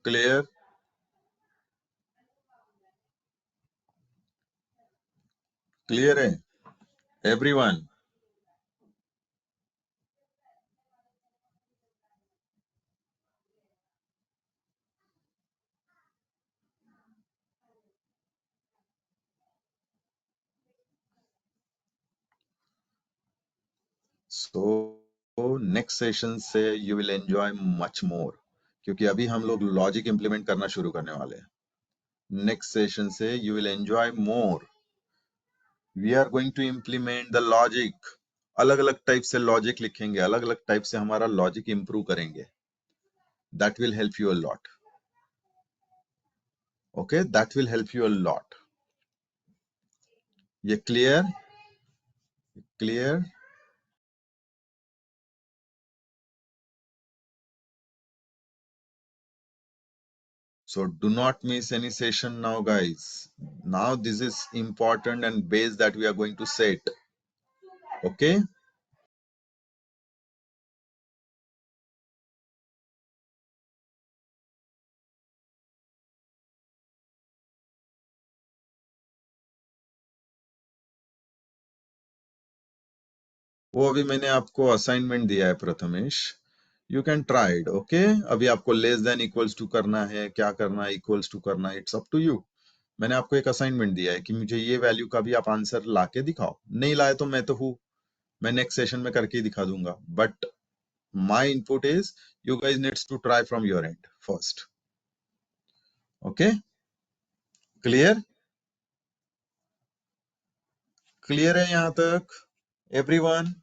Clear? Clear है everyone? So next session से you will enjoy much more, क्योंकि अभी हम लोग लॉजिक इंप्लीमेंट करना शुरू करने वाले हैं। नेक्स्ट सेशन से you will enjoy more. We are going to implement the logic. अलग अलग टाइप से लॉजिक लिखेंगे, अलग अलग टाइप से हमारा लॉजिक इंप्रूव करेंगे। That will help you a lot. Okay, that will help you a lot. ये clear? Clear? So do not miss any session now, guys. Now this is important and base that we are going to set. Okay? वो अभी मैंने आपको assignment दिया है Prathamesh. You can try it. Okay, अभी आपको less than equals to करना है, क्या करना है, इक्वल्स टू करना है, इट्स अप टू यू। मैंने आपको एक असाइनमेंट दिया है कि मुझे ये वैल्यू का भी आप आंसर ला के दिखाओ। नहीं लाए तो मैं तो हूँ, मैं नेक्स्ट सेशन में करके ही दिखा दूंगा। But my input is you guys needs to try from your end first. Okay, clear? Clear है यहाँ तक everyone?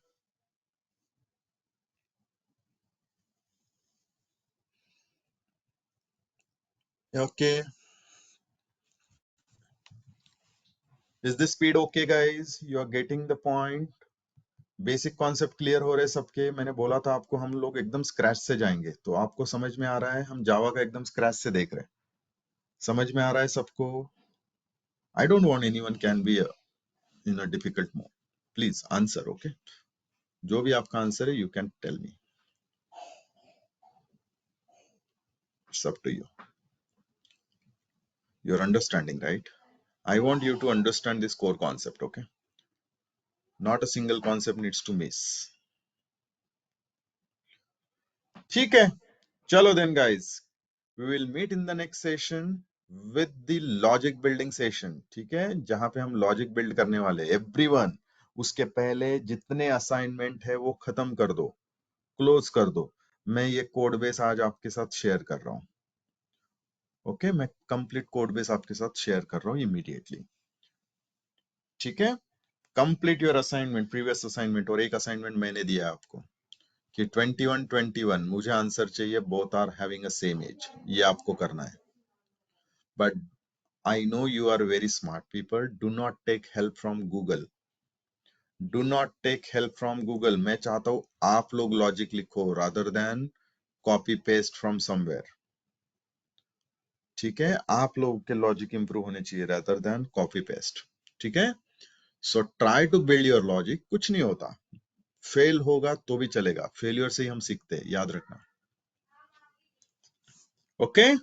Okay, is this speed okay guys? You are getting the point? Basic concept clear हो रहे सबके? मैंने बोला था आपको हम लोग एकदम स्क्रैच से जाएंगे, तो आपको समझ में आ रहा है? हम जावा का एकदम स्क्रैच से देख रहे हैं। समझ में आ रहा है सबको? I don't want anyone can be in a difficult mode. Please answer. Okay, जो भी आपका आंसर है you can tell me, it's up to you. You're understanding, right? I want you to understand this core concept, okay? Not a single concept needs to miss. ठीक है, चलो then guys, we will meet in the next session with the logic building session. ठीक है, जहां पे हम logic build करने वाले एवरीवन। उसके पहले जितने असाइनमेंट है वो खत्म कर दो, क्लोज कर दो। मैं ये कोड बेस आज आपके साथ शेयर कर रहा हूँ। ओके, मैं कंप्लीट कोड बेस आपके साथ शेयर कर रहा हूँ इमीडिएटली। ठीक है, complete your assignment, previous assignment, और एक असाइनमेंट मैंने दिया है आपको कि 21 मुझे आंसर चाहिए, both are having a same age, ये आपको करना है। But I know you are very smart people, do not take help from Google, do not take help from Google. मैं चाहता हूं आप लोग लॉजिक लिखो rather than copy paste from somewhere. ठीक है, आप लोगों के लॉजिक इंप्रूव होने चाहिए रादर देन कॉपी पेस्ट। ठीक है, so try to build your logic. कुछ नहीं होता, फेल होगा तो भी चलेगा, फेलियर से ही हम सीखते हैं, याद रखना। ओके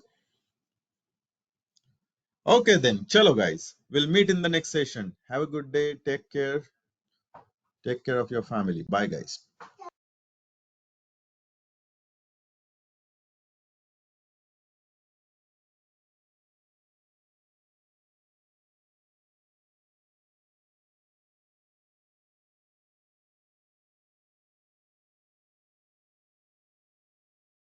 ओके देन, चलो guys, will meet in the next session. Have a good day, take care of your family, bye guys.